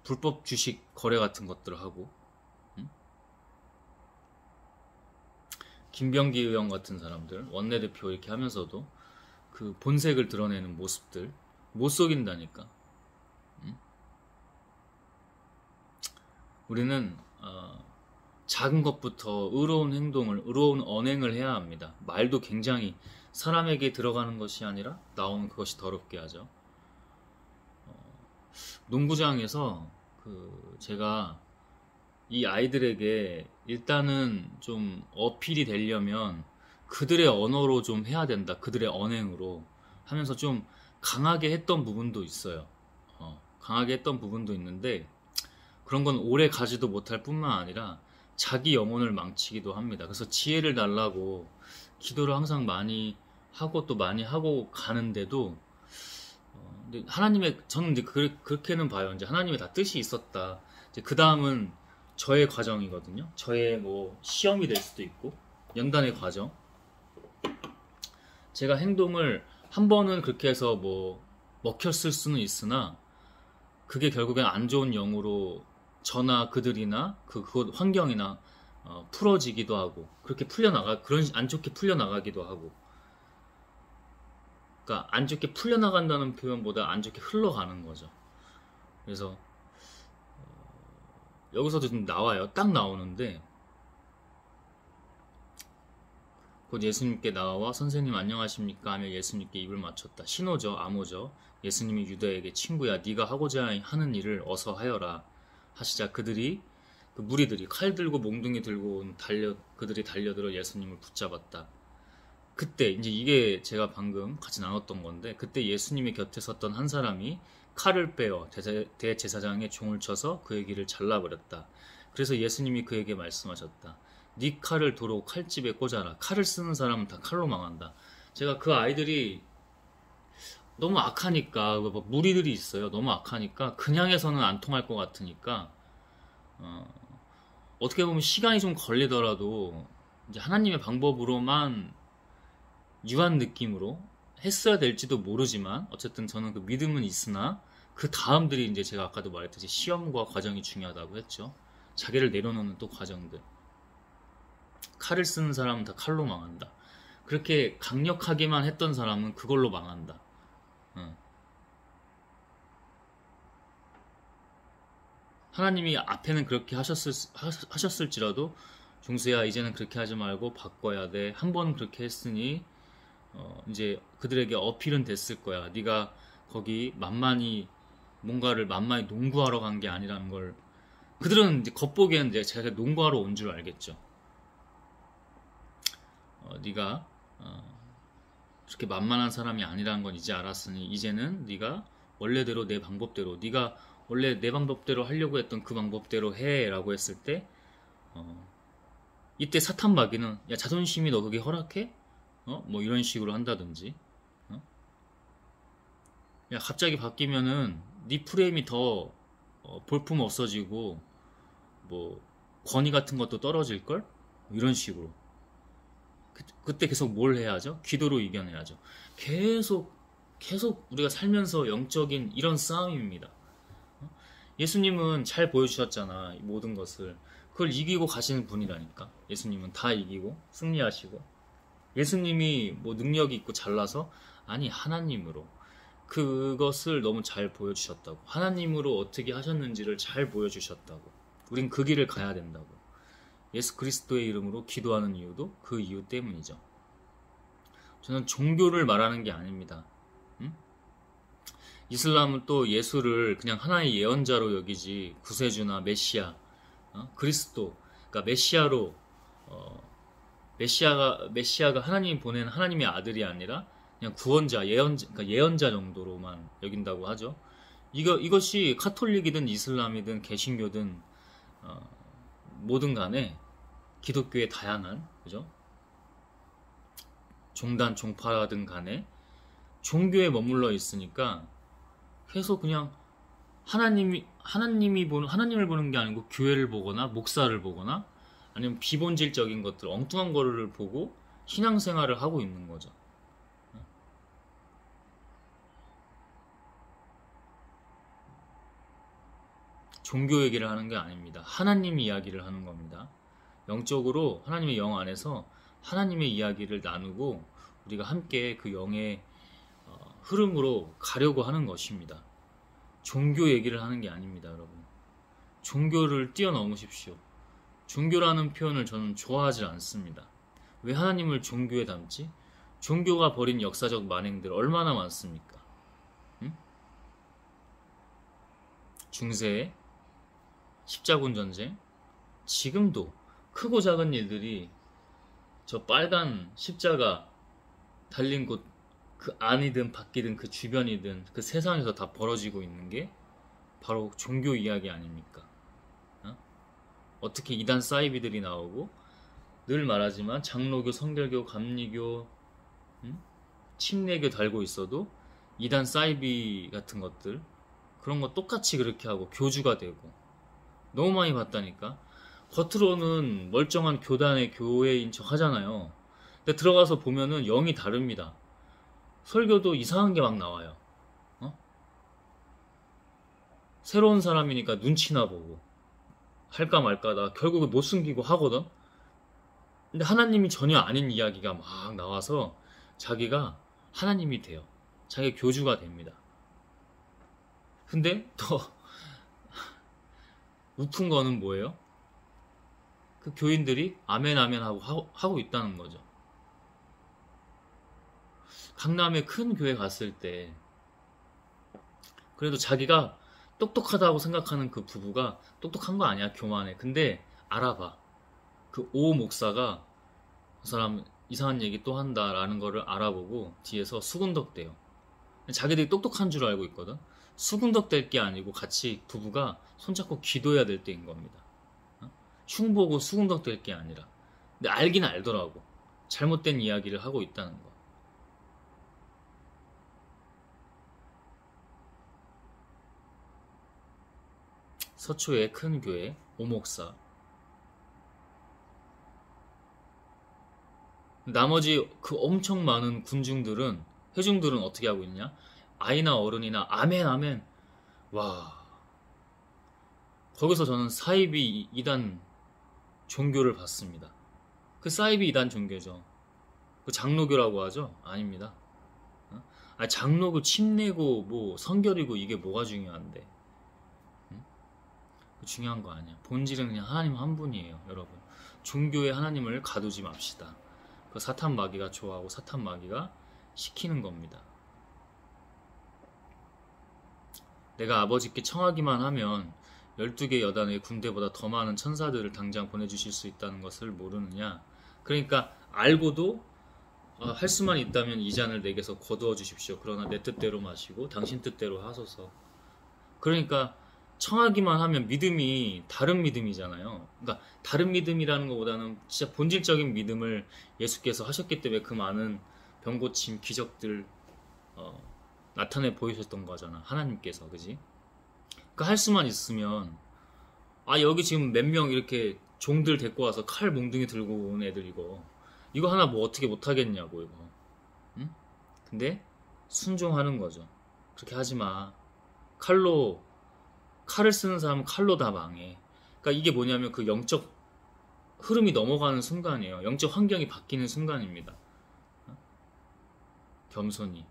Speaker 1: 불법 주식 거래 같은 것들을 하고, 응? 김병기 의원 같은 사람들, 원내대표 이렇게 하면서도 그 본색을 드러내는 모습들, 못 속인다니까. 응? 우리는 작은 것부터 의로운 행동을, 의로운 언행을 해야 합니다. 말도 굉장히 사람에게 들어가는 것이 아니라 나오는 그것이 더럽게 하죠. 농구장에서 제가 이 아이들에게 일단은 좀 어필이 되려면 그들의 언어로 좀 해야 된다. 그들의 언행으로 하면서 좀 강하게 했던 부분도 있어요. 강하게 했던 부분도 있는데 그런 건 오래 가지도 못할 뿐만 아니라 자기 영혼을 망치기도 합니다. 그래서 지혜를 달라고 기도를 항상 많이 하고 또 많이 하고 가는데도 근데 저는 이제 그렇게는 봐요. 이제 하나님의 다 뜻이 있었다. 이제 그 다음은 저의 과정이거든요. 저의 뭐 시험이 될 수도 있고 연단의 과정. 제가 행동을 한 번은 그렇게 해서 뭐 먹혔을 수는 있으나 그게 결국엔 안 좋은 영으로 저나 그들이나 그곳 환경이나 풀어지기도 하고 그렇게 그런 안 좋게 풀려나가기도 하고. 그러니까 안 좋게 풀려나간다는 표현보다 안 좋게 흘러가는 거죠. 그래서 여기서도 좀 나와요. 딱 나오는데 곧 예수님께 나와 선생님 안녕하십니까 하며 예수님께 입을 맞췄다. 신호죠. 암호죠. 예수님이 유다에게 친구야 네가 하고자 하는 일을 어서 하여라 하시자 그 무리들이 칼 들고 몽둥이 들고 그들이 달려들어 예수님을 붙잡았다. 그때 이제 이게 제가 방금 같이 나눴던 건데 그때 예수님의 곁에 섰던 한 사람이 칼을 빼어 대제사장의 종을 쳐서 그의 귀를 잘라버렸다. 그래서 예수님이 그에게 말씀하셨다. 네 칼을 도로 칼집에 꽂아라. 칼을 쓰는 사람은 다 칼로 망한다. 제가 그 아이들이 너무 악하니까 무리들이 있어요. 너무 악하니까 그냥 해서는 안 통할 것 같으니까 어떻게 보면 시간이 좀 걸리더라도 이제 하나님의 방법으로만 유한 느낌으로 했어야 될지도 모르지만 어쨌든 저는 그 믿음은 있으나 그 다음들이 이제 제가 아까도 말했듯이 시험과 과정이 중요하다고 했죠. 자기를 내려놓는 또 과정들. 칼을 쓰는 사람은 다 칼로 망한다. 그렇게 강력하게만 했던 사람은 그걸로 망한다. 하나님이 앞에는 그렇게 하셨을지라도 종수야 이제는 그렇게 하지 말고 바꿔야 돼. 한 번 그렇게 했으니 이제 그들에게 어필은 됐을 거야. 네가 거기 뭔가를 만만히 농구하러 간 게 아니라는 걸. 그들은 이제 겉보기에는 이제 제가 농구하러 온 줄 알겠죠. 네가 그렇게 만만한 사람이 아니라는 건 이제 알았으니 이제는 네가 원래대로 내 방법대로 네가 원래 내 방법대로 하려고 했던 그 방법대로 해라고 했을 때 이때 사탄 마귀는 야 자존심이 너 그게 허락해? 뭐 이런 식으로 한다든지 야 갑자기 바뀌면은 네 프레임이 더 볼품 없어지고 뭐 권위 같은 것도 떨어질걸? 이런 식으로 그때 계속 뭘 해야죠? 기도로 이겨내야죠. 계속 계속 우리가 살면서 영적인 이런 싸움입니다. 예수님은 잘 보여주셨잖아, 이 모든 것을. 그걸 이기고 가시는 분이라니까. 예수님은 다 이기고 승리하시고. 예수님이 뭐 능력이 있고 잘나서? 아니, 하나님으로. 그것을 너무 잘 보여주셨다고. 하나님으로 어떻게 하셨는지를 잘 보여주셨다고. 우린 그 길을 가야 된다고. 예수 그리스도의 이름으로 기도하는 이유도 그 이유 때문이죠. 저는 종교를 말하는 게 아닙니다. 이슬람은 또 예수를 그냥 하나의 예언자로 여기지 구세주나 메시아, 그리스도, 그러니까 메시아로 메시아가 하나님이 보낸 하나님의 아들이 아니라 그냥 구원자, 예언자, 그러니까 예언자 정도로만 여긴다고 하죠. 이것이 카톨릭이든 이슬람이든 개신교든 뭐든 간에 기독교의 다양한, 그죠? 종단 종파든 간에 종교에 머물러 있으니까 계속 그냥 하나님을 보는 게 아니고 교회를 보거나 목사를 보거나 아니면 비본질적인 것들, 엉뚱한 거를 보고 신앙생활을 하고 있는 거죠. 종교 얘기를 하는 게 아닙니다. 하나님 이야기를 하는 겁니다. 영적으로 하나님의 영 안에서 하나님의 이야기를 나누고 우리가 함께 그 영의 흐름으로 가려고 하는 것입니다. 종교 얘기를 하는 게 아닙니다, 여러분. 종교를 뛰어넘으십시오. 종교라는 표현을 저는 좋아하지 않습니다. 왜 하나님을 종교에 담지? 종교가 벌인 역사적 만행들 얼마나 많습니까? 응? 중세에 십자군 전쟁, 지금도 크고 작은 일들이 저 빨간 십자가 달린 곳 그 안이든 밖이든 그 주변이든 그 세상에서 다 벌어지고 있는 게 바로 종교 이야기 아닙니까? 어떻게 이단 사이비들이 나오고, 늘 말하지만 장로교, 성결교, 감리교, 침례교 달고 있어도 이단 사이비 같은 것들, 그런 거 똑같이 그렇게 하고 교주가 되고 너무 많이 봤다니까. 겉으로는 멀쩡한 교단의 교회인 척 하잖아요. 근데 들어가서 보면은 영이 다릅니다. 설교도 이상한 게 막 나와요. 새로운 사람이니까 눈치나 보고 할까 말까 나 결국은 못 숨기고 하거든. 근데 하나님이 전혀 아닌 이야기가 막 나와서 자기가 하나님이 돼요. 자기가 교주가 됩니다. 근데 더 웃픈 거는 뭐예요? 그 교인들이 아멘 아멘 하고 있다는 거죠. 강남에 큰 교회 갔을 때 그래도 자기가 똑똑하다고 생각하는 그 부부가 똑똑한 거 아니야, 교만해. 근데 알아봐. 그 오 목사가 그 사람 이상한 얘기 또 한다라는 거를 알아보고 뒤에서 수군덕대요. 자기들이 똑똑한 줄 알고 있거든. 수군덕댈 게 아니고 같이 부부가 손잡고 기도해야 될 때인 겁니다. 흉 보고 수군덕댈 게 아니라. 근데 알긴 알더라고. 잘못된 이야기를 하고 있다는 거. 서초의 큰 교회 오목사. 나머지 그 엄청 많은 군중들은, 회중들은 어떻게 하고 있냐? 아이나 어른이나 아멘 아멘. 와, 거기서 저는 사이비 이단 종교를 봤습니다. 그 사이비 이단 종교죠. 그 장로교라고 하죠? 아닙니다. 장로교 침례고 뭐 성결이고 이게 뭐가 중요한데? 중요한 거 아니야. 본질은 그냥 하나님 한 분이에요, 여러분. 종교에 하나님을 가두지 맙시다. 그 사탄 마귀가 좋아하고 사탄 마귀가 시키는 겁니다. 내가 아버지께 청하기만 하면 12개 여단의 군대보다 더 많은 천사들을 당장 보내주실 수 있다는 것을 모르느냐. 그러니까 알고도 할 수만 있다면 이 잔을 내게서 거두어 주십시오. 그러나 내 뜻대로 마시고 당신 뜻대로 하소서. 그러니까 청하기만 하면 믿음이 다른 믿음이잖아요. 그러니까 다른 믿음이라는 것보다는 진짜 본질적인 믿음을 예수께서 하셨기 때문에 그 많은 병고침, 기적들 나타내 보이셨던 거잖아. 하나님께서, 그지? 그러니까 할 수만 있으면 여기 지금 몇 명 이렇게 종들 데리고 와서 칼 몽둥이 들고 온 애들 이거 하나 뭐 어떻게 못하겠냐고 이거. 응? 근데 순종하는 거죠. 그렇게 하지 마. 칼을 쓰는 사람은 칼로 다 망해. 그러니까 이게 뭐냐면 그 영적 흐름이 넘어가는 순간이에요. 영적 환경이 바뀌는 순간입니다. 겸손히.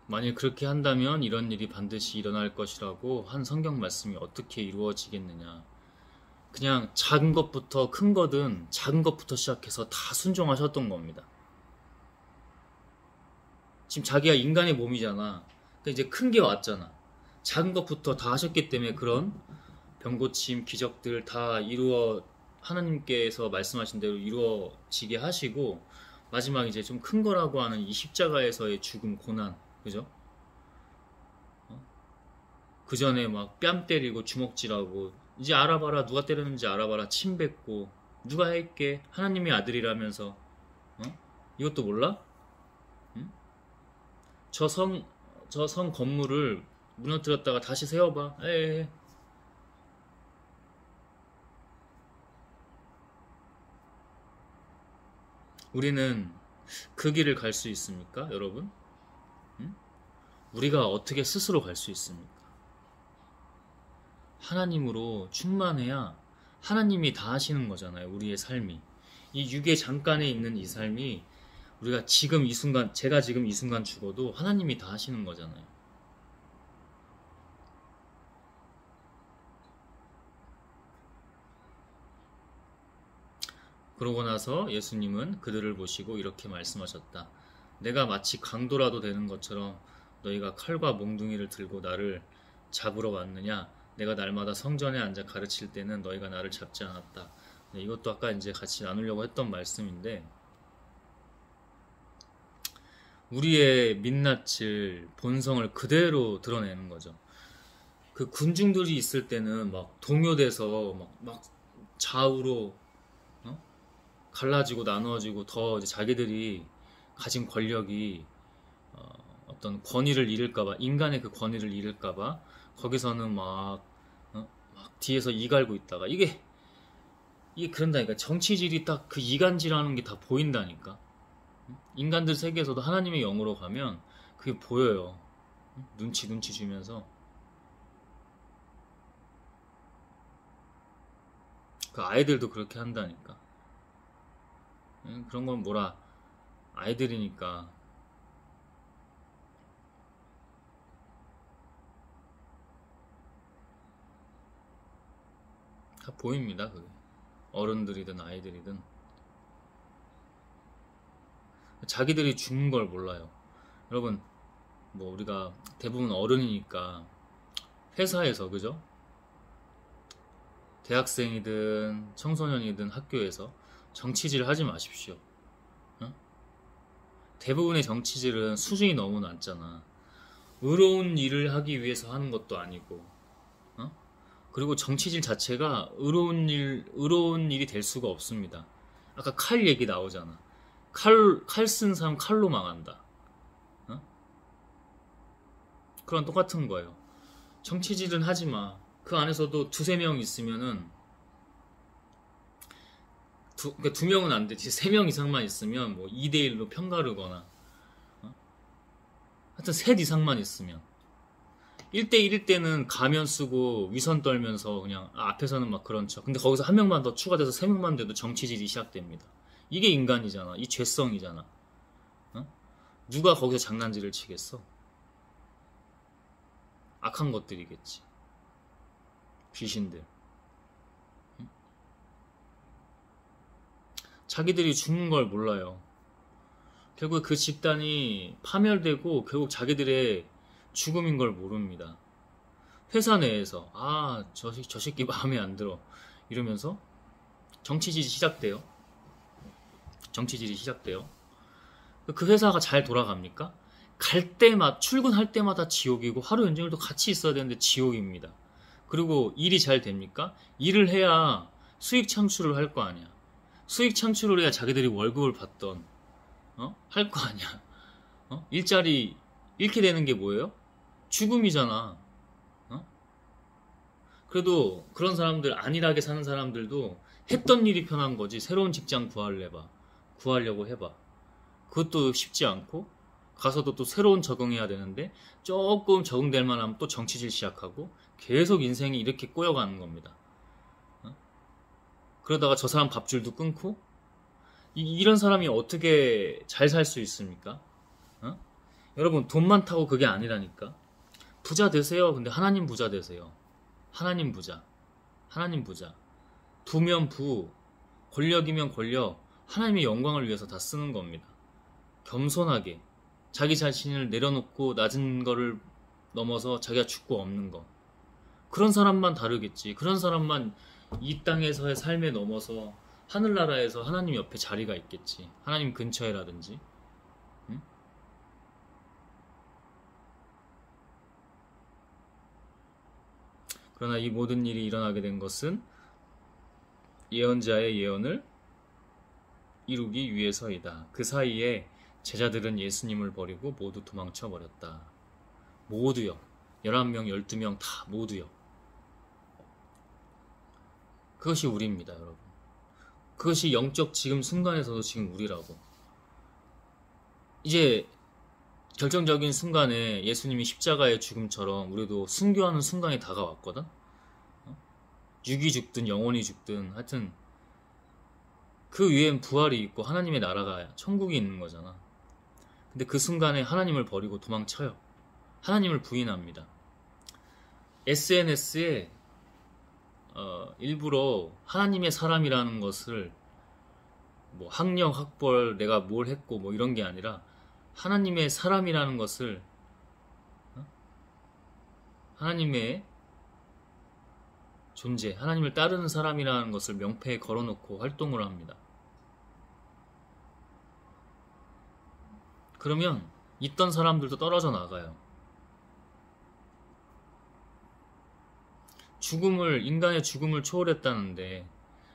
Speaker 1: 만일 그렇게 한다면 이런 일이 반드시 일어날 것이라고 한 성경 말씀이 어떻게 이루어지겠느냐. 그냥 작은 것부터 큰 거든 작은 것부터 시작해서 다 순종하셨던 겁니다. 지금 자기가 인간의 몸이잖아. 근데 이제 큰 게 왔잖아. 작은 것부터 다 하셨기 때문에 그런 병고침, 기적들 다 하나님께서 말씀하신 대로 이루어지게 하시고, 마지막 이제 좀 큰 거라고 하는 이 십자가에서의 죽음, 고난, 그죠? 그 전에 막 뺨 때리고 주먹질하고, 이제 알아봐라, 누가 때렸는지 알아봐라, 침 뱉고, 누가 했게, 하나님의 아들이라면서, 이것도 몰라? 응? 저 성 건물을 무너뜨렸다가 다시 세워봐. 에이. 우리는 그 길을 갈 수 있습니까, 여러분? 응? 우리가 어떻게 스스로 갈 수 있습니까? 하나님으로 충만해야 하나님이 다 하시는 거잖아요, 우리의 삶이. 이 육의 잠깐에 있는 이 삶이 우리가 지금 이 순간, 제가 지금 이 순간 죽어도 하나님이 다 하시는 거잖아요. 그러고 나서 예수님은 그들을 보시고 이렇게 말씀하셨다. 내가 마치 강도라도 되는 것처럼 너희가 칼과 몽둥이를 들고 나를 잡으러 왔느냐? 내가 날마다 성전에 앉아 가르칠 때는 너희가 나를 잡지 않았다. 네, 이것도 아까 이제 같이 나누려고 했던 말씀인데, 우리의 민낯을, 본성을 그대로 드러내는 거죠. 그 군중들이 있을 때는 막 동요돼서 막 좌우로 갈라지고 나누어지고, 더 이제 자기들이 가진 권력이 어떤 권위를 잃을까봐, 인간의 그 권위를 잃을까봐 거기서는 막 뒤에서 이 갈고 있다가, 이게 그런다니까. 정치질이 딱 그 이간질하는 게 다 보인다니까. 인간들 세계에서도 하나님의 영으로 가면 그게 보여요. 눈치 주면서. 그 아이들도 그렇게 한다니까. 그런 건 뭐라, 아이들이니까. 다 보입니다, 그게. 어른들이든 아이들이든. 자기들이 죽는 걸 몰라요. 여러분, 뭐 우리가 대부분 어른이니까 회사에서, 그죠? 대학생이든 청소년이든 학교에서 정치질 하지 마십시오. 대부분의 정치질은 수준이 너무 낮잖아. 의로운 일을 하기 위해서 하는 것도 아니고, 그리고 정치질 자체가 의로운 일이 될 수가 없습니다. 아까 칼 얘기 나오잖아. 칼 쓴 사람 칼로 망한다. 그런 똑같은 거예요. 정치질은 하지 마. 그 안에서도 두세 명 있으면은, 그러니까 두 명은 안 되지. 세 명 이상만 있으면 뭐 2대1로 편가르거나, 하여튼 셋 이상만 있으면. 1대1일 때는 가면 쓰고 위선 떨면서 그냥 앞에서는 막 그런 척. 근데 거기서 한 명만 더 추가돼서 세 명만 돼도 정치질이 시작됩니다. 이게 인간이잖아. 이 죄성이잖아. 누가 거기서 장난질을 치겠어? 악한 것들이겠지. 귀신들. 자기들이 죽는 걸 몰라요. 결국 그 집단이 파멸되고 결국 자기들의 죽음인 걸 모릅니다. 회사 내에서 저 새끼 마음에 안 들어 이러면서 정치질이 시작돼요. 정치질이 시작돼요. 그 회사가 잘 돌아갑니까? 갈 때마다 출근할 때마다 지옥이고 하루 연종일도 같이 있어야 되는데 지옥입니다. 그리고 일이 잘 됩니까? 일을 해야 수익 창출을 할 거 아니야. 수익 창출을 해야 자기들이 월급을 받던 할 거 아니야. 일자리 잃게 되는 게 뭐예요? 죽음이잖아. 그래도 그런 사람들, 안일하게 사는 사람들도 했던 일이 편한 거지. 새로운 직장 구하려고 해봐. 그것도 쉽지 않고 가서도 또 새로운 적응해야 되는데 조금 적응될 만하면 또 정치질 시작하고 계속 인생이 이렇게 꼬여가는 겁니다. 그러다가 저 사람 밥줄도 끊고 이런 사람이 어떻게 잘 살 수 있습니까? 여러분, 돈 많다고 그게 아니라니까. 부자 되세요. 근데 하나님 부자 되세요. 하나님 부자. 부면 부, 권력이면 권력, 하나님의 영광을 위해서 다 쓰는 겁니다. 겸손하게 자기 자신을 내려놓고 낮은 거를 넘어서 자기가 죽고 없는 거. 그런 사람만 다르겠지. 그런 사람만 이 땅에서의 삶에 넘어서 하늘나라에서 하나님 옆에 자리가 있겠지. 하나님 근처에라든지. 응? 그러나 이 모든 일이 일어나게 된 것은 예언자의 예언을 이루기 위해서이다. 그 사이에 제자들은 예수님을 버리고 모두 도망쳐 버렸다. 모두요. 11명, 12명 다 모두요. 그것이 우리입니다, 여러분. 그것이 영적 지금 순간에서도 지금 우리라고. 이제 결정적인 순간에 예수님이 십자가의 죽음처럼 우리도 순교하는 순간이 다가왔거든. 육이 죽든 영혼이 죽든 하여튼 그 위엔 부활이 있고 하나님의 나라가 천국이 있는 거잖아. 근데 그 순간에 하나님을 버리고 도망쳐요. 하나님을 부인합니다. SNS에 일부러 하나님의 사람이라는 것을 뭐 학력, 학벌, 내가 뭘 했고 뭐 이런 게 아니라 하나님의 사람이라는 것을 하나님의 존재, 하나님을 따르는 사람이라는 것을 명패에 걸어놓고 활동을 합니다. 그러면 있던 사람들도 떨어져 나가요. 인간의 죽음을 초월했다는데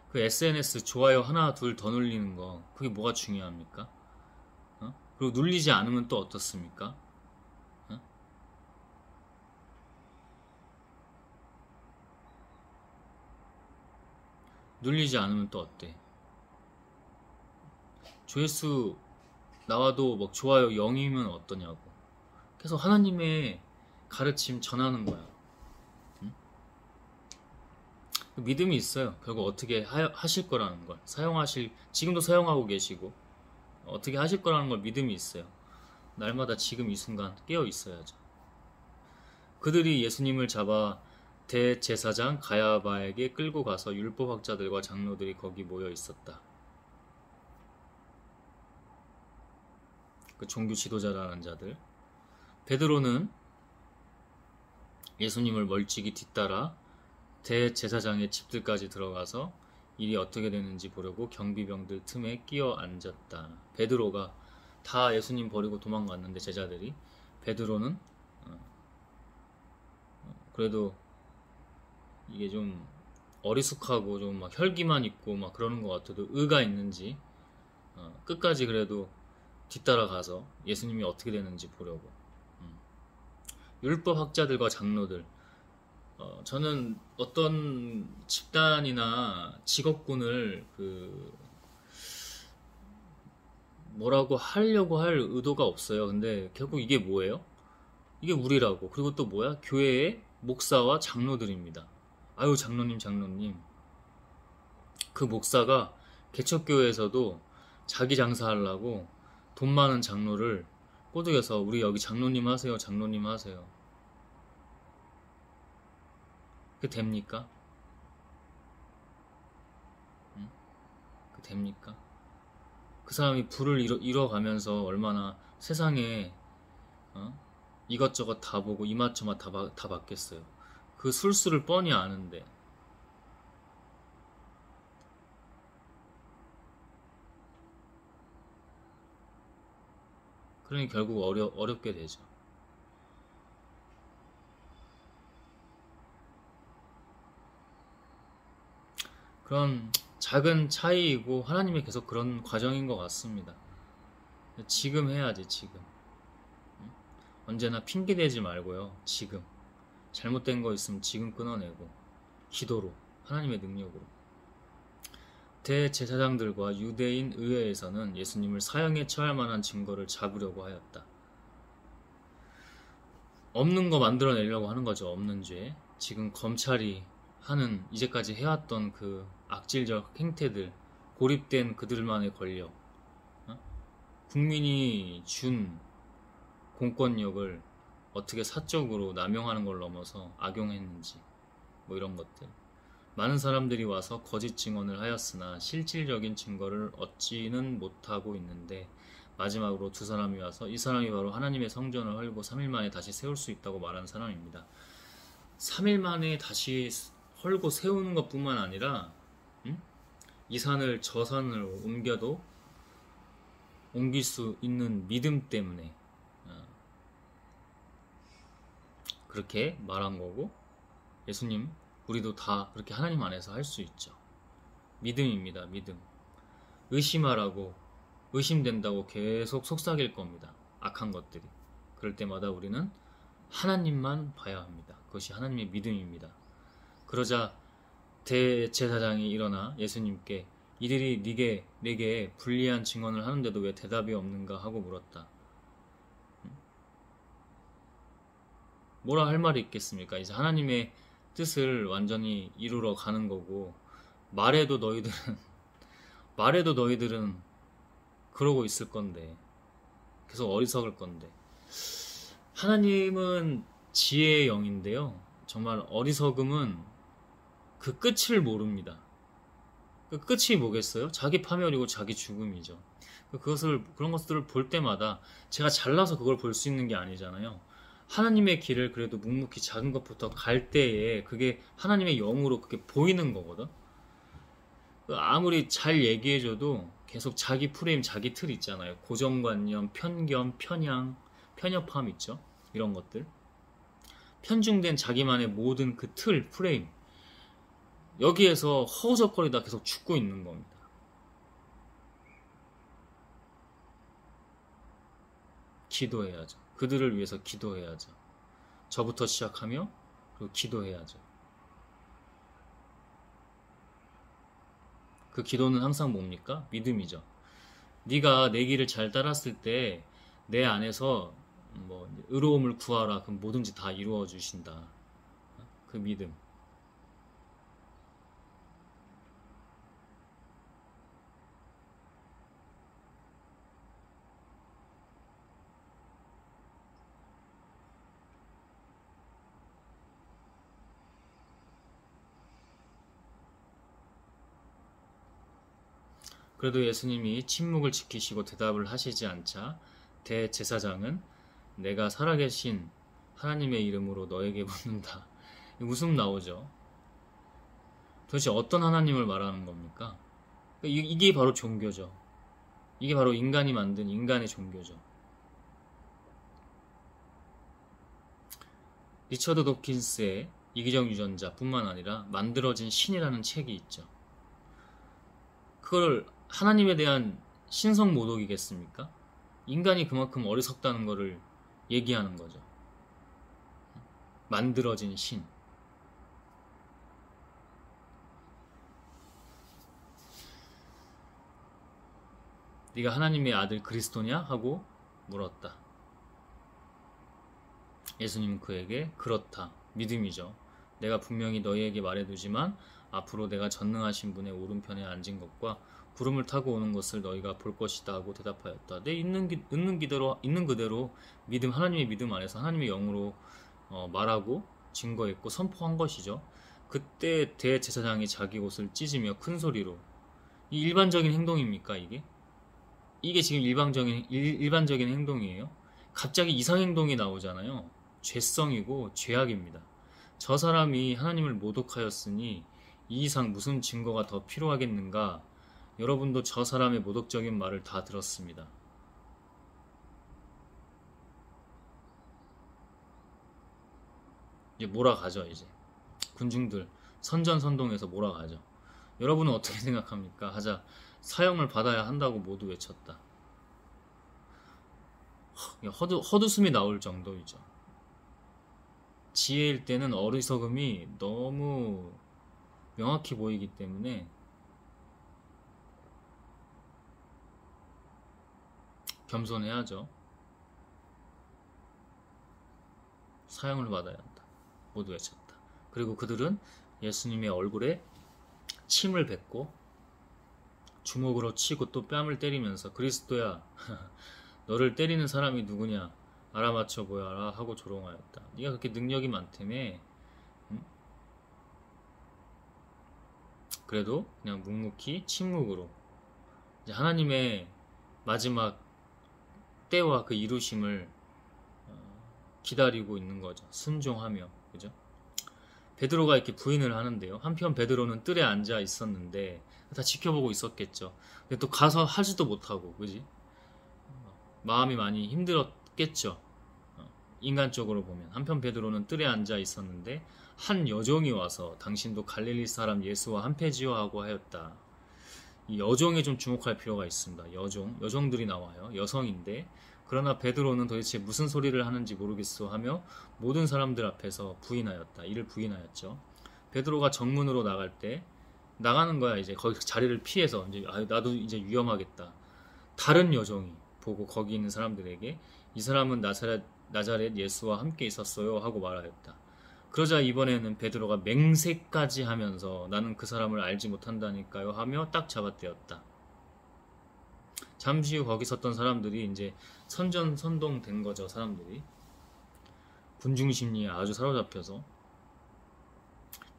Speaker 1: 그 SNS 좋아요 하나 둘 더 눌리는 거, 그게 뭐가 중요합니까? 그리고 눌리지 않으면 또 어떻습니까? 눌리지 않으면 또 어때? 조회수 나와도 막 좋아요 0이면 어떠냐고. 계속 하나님의 가르침 전하는 거야. 믿음이 있어요. 결국 어떻게 하실 거라는 걸. 지금도 사용하고 계시고 어떻게 하실 거라는 걸 믿음이 있어요. 날마다 지금 이 순간 깨어 있어야죠. 그들이 예수님을 잡아 대제사장 가야바에게 끌고 가서 율법학자들과 장로들이 거기 모여 있었다. 그 종교 지도자라는 자들. 베드로는 예수님을 멀찍이 뒤따라 대제사장의 집들까지 들어가서 일이 어떻게 되는지 보려고 경비병들 틈에 끼어 앉았다. 베드로가 다 예수님 버리고 도망갔는데 제자들이, 베드로는 그래도 이게 좀 어리숙하고 좀 막 혈기만 있고 막 그러는 것 같아도 의가 있는지 끝까지 그래도 뒤따라가서 예수님이 어떻게 되는지 보려고. 율법학자들과 장로들, 저는 어떤 집단이나 직업군을 뭐라고 하려고 할 의도가 없어요. 근데 결국 이게 뭐예요? 이게 우리라고. 그리고 또 뭐야? 교회의 목사와 장로들입니다. 아유, 장로님. 그 목사가 개척교회에서도 자기 장사하려고 돈 많은 장로를 꼬드겨서 우리 여기 장로님 하세요. 그게 됩니까? 그게 됩니까? 그 사람이 부를 잃어가면서 얼마나 세상에 이것저것 다 보고 이마저마 다 봤겠어요. 그 술수를 뻔히 아는데. 그러니 결국 어렵게 되죠. 그런 작은 차이이고 하나님의 계속 그런 과정인 것 같습니다. 지금 해야지, 지금. 언제나 핑계대지 말고요. 지금. 잘못된 거 있으면 지금 끊어내고 기도로, 하나님의 능력으로. 대제사장들과 유대인 의회에서는 예수님을 사형에 처할 만한 증거를 잡으려고 하였다. 없는 거 만들어내려고 하는 거죠. 없는 죄. 지금 검찰이 하는, 이제까지 해왔던 그 악질적 행태들, 고립된 그들만의 권력, 국민이 준 공권력을 어떻게 사적으로 남용하는 걸 넘어서 악용했는지, 뭐 이런 것들. 많은 사람들이 와서 거짓 증언을 하였으나 실질적인 증거를 얻지는 못하고 있는데, 마지막으로 두 사람이 와서 이 사람이 바로 하나님의 성전을 헐고 3일 만에 다시 세울 수 있다고 말한 사람입니다. 3일 만에 다시 헐고 세우는 것뿐만 아니라 이 산을 저 산으로 옮겨도 옮길 수 있는 믿음 때문에 그렇게 말한 거고, 예수님, 우리도 다 그렇게 하나님 안에서 할 수 있죠. 믿음입니다. 믿음. 의심하라고, 의심된다고 계속 속삭일 겁니다. 악한 것들이. 그럴 때마다 우리는 하나님만 봐야 합니다. 그것이 하나님의 믿음입니다. 그러자 대제사장이 일어나 예수님께 이들이 내게 불리한 증언을 하는데도 왜 대답이 없는가 하고 물었다. 뭐라 할 말이 있겠습니까? 이제 하나님의 뜻을 완전히 이루러 가는 거고, 말해도 너희들은 그러고 있을 건데, 계속 어리석을 건데. 하나님은 지혜의 영인데요, 정말 어리석음은 그 끝을 모릅니다. 그 끝이 뭐겠어요? 자기 파멸이고 자기 죽음이죠. 그런 것들을 볼 때마다 제가 잘나서 그걸 볼 수 있는 게 아니잖아요. 하나님의 길을 그래도 묵묵히 작은 것부터 갈 때에 그게 하나님의 영으로 그게 보이는 거거든. 아무리 잘 얘기해줘도 계속 자기 프레임, 자기 틀 있잖아요. 고정관념, 편견, 편향, 편협함 있죠. 이런 것들. 편중된 자기만의 모든 그 틀, 프레임. 여기에서 허우적거리다 계속 죽고 있는 겁니다. 기도해야죠. 그들을 위해서 기도해야죠. 저부터 시작하며 그리고 기도해야죠. 그 기도는 항상 뭡니까? 믿음이죠. 네가 내 길을 잘 따랐을 때 내 안에서 뭐 의로움을 구하라. 그럼 뭐든지 다 이루어 주신다. 그 믿음. 그래도 예수님이 침묵을 지키시고 대답을 하시지 않자 대제사장은 내가 살아계신 하나님의 이름으로 너에게 묻는다. 웃음 나오죠. 도대체 어떤 하나님을 말하는 겁니까? 이게 바로 종교죠. 이게 바로 인간이 만든 인간의 종교죠. 리처드 도킨스의 이기적 유전자뿐만 아니라 만들어진 신이라는 책이 있죠. 그걸 하나님에 대한 신성 모독이겠습니까? 인간이 그만큼 어리석다는 것을 얘기하는 거죠. 만들어진 신. 네가 하나님의 아들 그리스도냐? 하고 물었다. 예수님은 그에게 그렇다. 믿음이죠. 내가 분명히 너희에게 말해두지만 앞으로 내가 전능하신 분의 오른편에 앉은 것과 구름을 타고 오는 것을 너희가 볼 것이다 하고 대답하였다. 내 있는 그대로 믿음, 하나님의 믿음 안에서 하나님의 영으로 말하고 증거했고 선포한 것이죠. 그때 대제사장이 자기 옷을 찢으며 큰 소리로, 이 일반적인 행동입니까? 이게 지금 일반적인 행동이에요. 갑자기 이상행동이 나오잖아요. 죄성이고 죄악입니다. 저 사람이 하나님을 모독하였으니 이 이상 무슨 증거가 더 필요하겠는가? 여러분도 저 사람의 모독적인 말을 다 들었습니다. 이제 몰아가죠. 이제 군중들 선전선동해서 몰아가죠. 여러분은 어떻게 생각합니까? 하자. 사형을 받아야 한다고 모두 외쳤다. 헛웃음이 나올 정도이죠. 지혜일 때는 어리석음이 너무 명확히 보이기 때문에 겸손해야죠. 사형을 받아야 한다. 모두 외쳤다. 그리고 그들은 예수님의 얼굴에 침을 뱉고 주먹으로 치고 또 뺨을 때리면서 그리스도야 너를 때리는 사람이 누구냐 알아맞혀 보여라 하고 조롱하였다. 네가 그렇게 능력이 많다며. 응? 그래도 그냥 묵묵히 침묵으로 이제 하나님의 마지막 때와 그 이루심을 기다리고 있는 거죠. 순종하며. 그죠? 베드로가 이렇게 부인을 하는데요. 한편 베드로는 뜰에 앉아 있었는데 다 지켜보고 있었겠죠. 근데 또 가서 하지도 못하고, 그지? 마음이 많이 힘들었겠죠. 인간적으로 보면. 한편 베드로는 뜰에 앉아 있었는데 한 여종이 와서 당신도 갈릴리 사람 예수와 한패지요 하고 하였다. 이 여종에 좀 주목할 필요가 있습니다. 여종들이 나와요. 여성인데 그러나 베드로는 도대체 무슨 소리를 하는지 모르겠어 하며 모든 사람들 앞에서 부인하였다. 이를 부인하였죠. 베드로가 정문으로 나갈 때 나가는 거야. 이제 거기 자리를 피해서 이제 나도 이제 위험하겠다. 다른 여종이 보고 거기 있는 사람들에게 이 사람은 나자렛 예수와 함께 있었어요 하고 말하였다. 그러자 이번에는 베드로가 맹세까지 하면서 나는 그 사람을 알지 못한다니까요 하며 딱 잡아떼었다. 잠시 후 거기 섰던 사람들이 이제 선전선동 된 거죠. 사람들이 군중 심리에 아주 사로잡혀서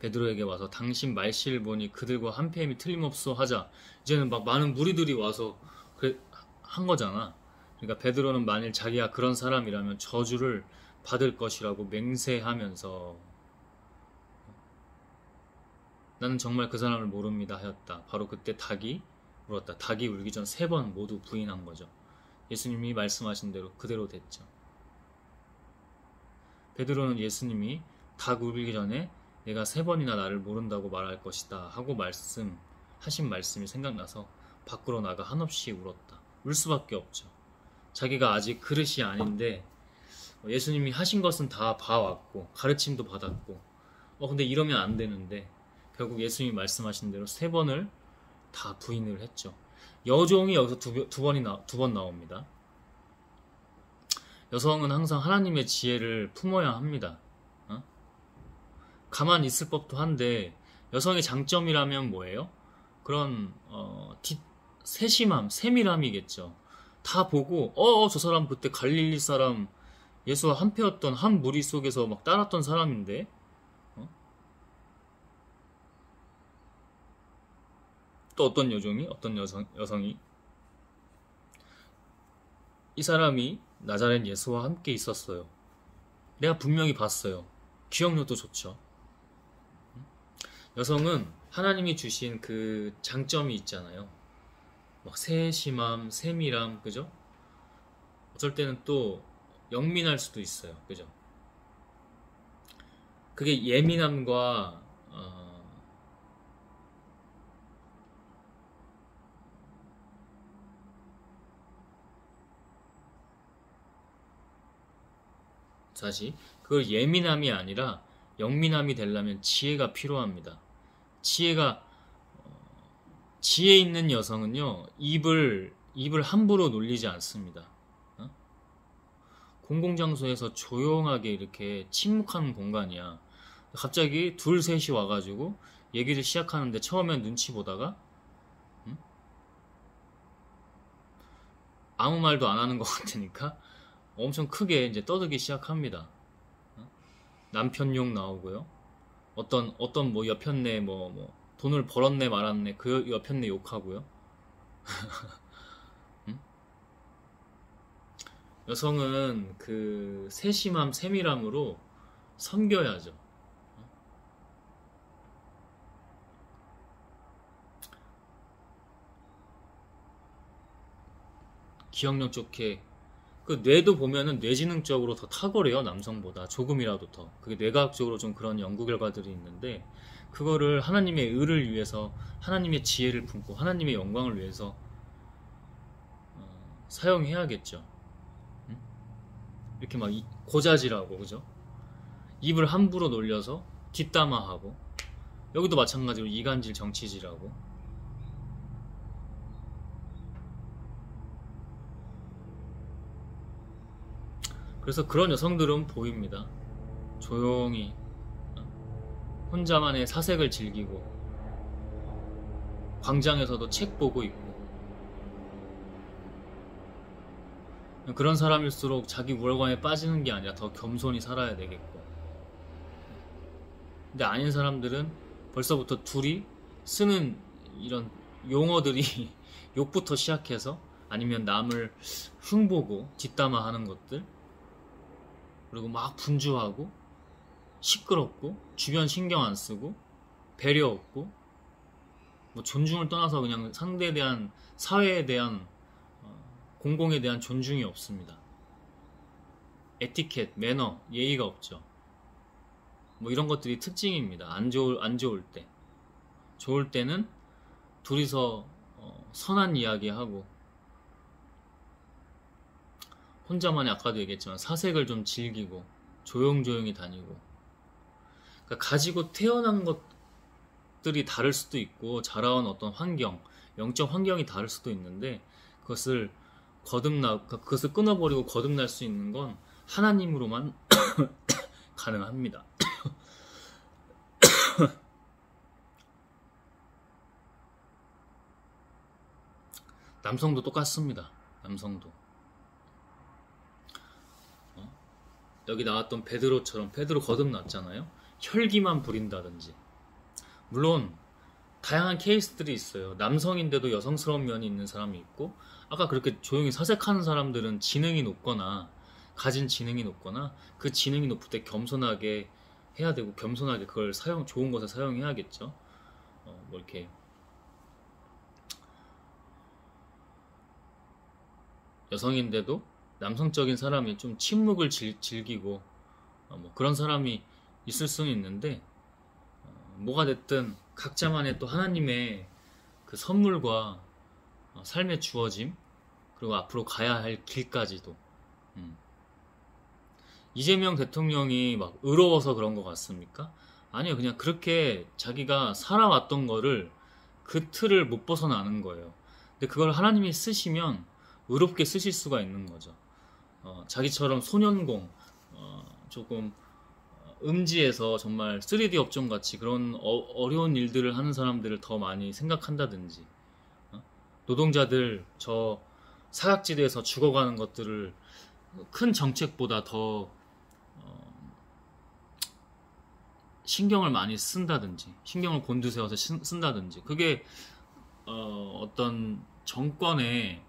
Speaker 1: 베드로에게 와서 당신 말씨를 보니 그들과 한패임이 틀림없어 하자. 이제는 막 많은 무리들이 와서 한 거잖아. 그러니까 베드로는 만일 자기가 그런 사람이라면 저주를 받을 것이라고 맹세하면서 나는 정말 그 사람을 모릅니다 하였다. 바로 그때 닭이 울었다. 닭이 울기 전 3번 모두 부인한 거죠. 예수님이 말씀하신 대로 그대로 됐죠. 베드로는 예수님이 닭 울기 전에 내가 3번이나 나를 모른다고 말할 것이다 하고 하신 말씀이 생각나서 밖으로 나가 한없이 울었다. 울 수밖에 없죠. 자기가 아직 그릇이 아닌데 예수님이 하신 것은 다 봐왔고 가르침도 받았고 근데 이러면 안 되는데 결국 예수님이 말씀하신 대로 3번을 다 부인을 했죠. 여종이 여기서 두 번 나옵니다. 여성은 항상 하나님의 지혜를 품어야 합니다. 가만히 있을 법도 한데 여성의 장점이라면 뭐예요? 그런 세심함, 세밀함이겠죠. 다 보고 저 사람 그때 갈릴리 사람 예수와 한패였던 한 무리 속에서 막 따랐던 사람인데 또 어떤 여성이 이 사람이 나자렛 예수와 함께 있었어요. 내가 분명히 봤어요. 기억력도 좋죠. 여성은 하나님이 주신 그 장점이 있잖아요. 막 세심함, 세밀함, 그죠? 어쩔 때는 또 영민할 수도 있어요. 그죠? 그게 예민함과 다시 그걸 예민함이 아니라 영민함이 되려면 지혜가 필요합니다. 지혜 있는 여성은요 입을 함부로 놀리지 않습니다. 공공장소에서 조용하게 이렇게 침묵한 공간이야. 갑자기 둘 셋이 와가지고 얘기를 시작하는데 처음엔 눈치 보다가 아무 말도 안 하는 것 같으니까 엄청 크게 이제 떠들기 시작합니다. 남편 욕 나오고요. 어떤 뭐 여편네 뭐 돈을 벌었네 말았네 그 여편네 욕하고요. 여성은 그 세심함, 세밀함으로 섬겨야죠. 기억력 좋게. 그 뇌도 보면은 뇌지능적으로 더 탁월해요, 남성보다. 조금이라도 더. 그게 뇌과학적으로 좀 그런 연구 결과들이 있는데, 그거를 하나님의 의를 위해서, 하나님의 지혜를 품고, 하나님의 영광을 위해서 사용해야겠죠. 응? 이렇게 막 고자질하고, 그죠? 입을 함부로 놀려서 뒷담화하고, 여기도 마찬가지로 이간질 정치질하고. 그래서 그런 여성들은 보입니다. 조용히 혼자만의 사색을 즐기고 광장에서도 책 보고 있고, 그런 사람일수록 자기 우월감에 빠지는 게 아니라 더 겸손히 살아야 되겠고, 근데 아닌 사람들은 벌써부터 둘이 쓰는 이런 용어들이 욕부터 시작해서, 아니면 남을 흉보고 뒷담화하는 것들, 그리고 막 분주하고 시끄럽고 주변 신경 안 쓰고 배려 없고, 뭐 존중을 떠나서 그냥 상대에 대한, 사회에 대한, 공공에 대한 존중이 없습니다. 에티켓, 매너, 예의가 없죠. 뭐 이런 것들이 특징입니다. 안 좋을 때. 좋을 때는 둘이서 선한 이야기하고, 혼자만의, 아까도 얘기했지만 사색을 좀 즐기고 조용조용히 다니고. 그러니까 가지고 태어난 것들이 다를 수도 있고, 자라온 어떤 환경, 영적 환경이 다를 수도 있는데, 그것을 그것을 끊어버리고 거듭날 수 있는 건 하나님으로만 가능합니다. 남성도 똑같습니다. 남성도. 여기 나왔던 베드로처럼, 베드로 거듭났잖아요. 혈기만 부린다든지. 물론 다양한 케이스들이 있어요. 남성인데도 여성스러운 면이 있는 사람이 있고, 아까 그렇게 조용히 사색하는 사람들은 지능이 높거나, 가진 지능이 높거나, 그 지능이 높을 때 겸손하게 해야 되고, 겸손하게 그걸 좋은 것에 사용해야겠죠. 뭐 이렇게 여성인데도 남성적인 사람이 좀 침묵을 즐기고, 뭐 그런 사람이 있을 수는 있는데, 뭐가 됐든 각자만의 또 하나님의 그 선물과 삶의 주어짐, 그리고 앞으로 가야 할 길까지도. 이재명 대통령이 막 의로워서 그런 것 같습니까? 아니요, 그냥 그렇게 자기가 살아왔던 거를, 그 틀을 못 벗어나는 거예요. 근데 그걸 하나님이 쓰시면 의롭게 쓰실 수가 있는 거죠. 자기처럼 소년공, 조금 음지에서 정말 3D 업종 같이 그런 어려운 일들을 하는 사람들을 더 많이 생각한다든지, 노동자들 저 사각지대에서 죽어가는 것들을 큰 정책보다 더 신경을 많이 쓴다든지, 신경을 곤두세워서 쓴다든지, 그게 어떤 정권에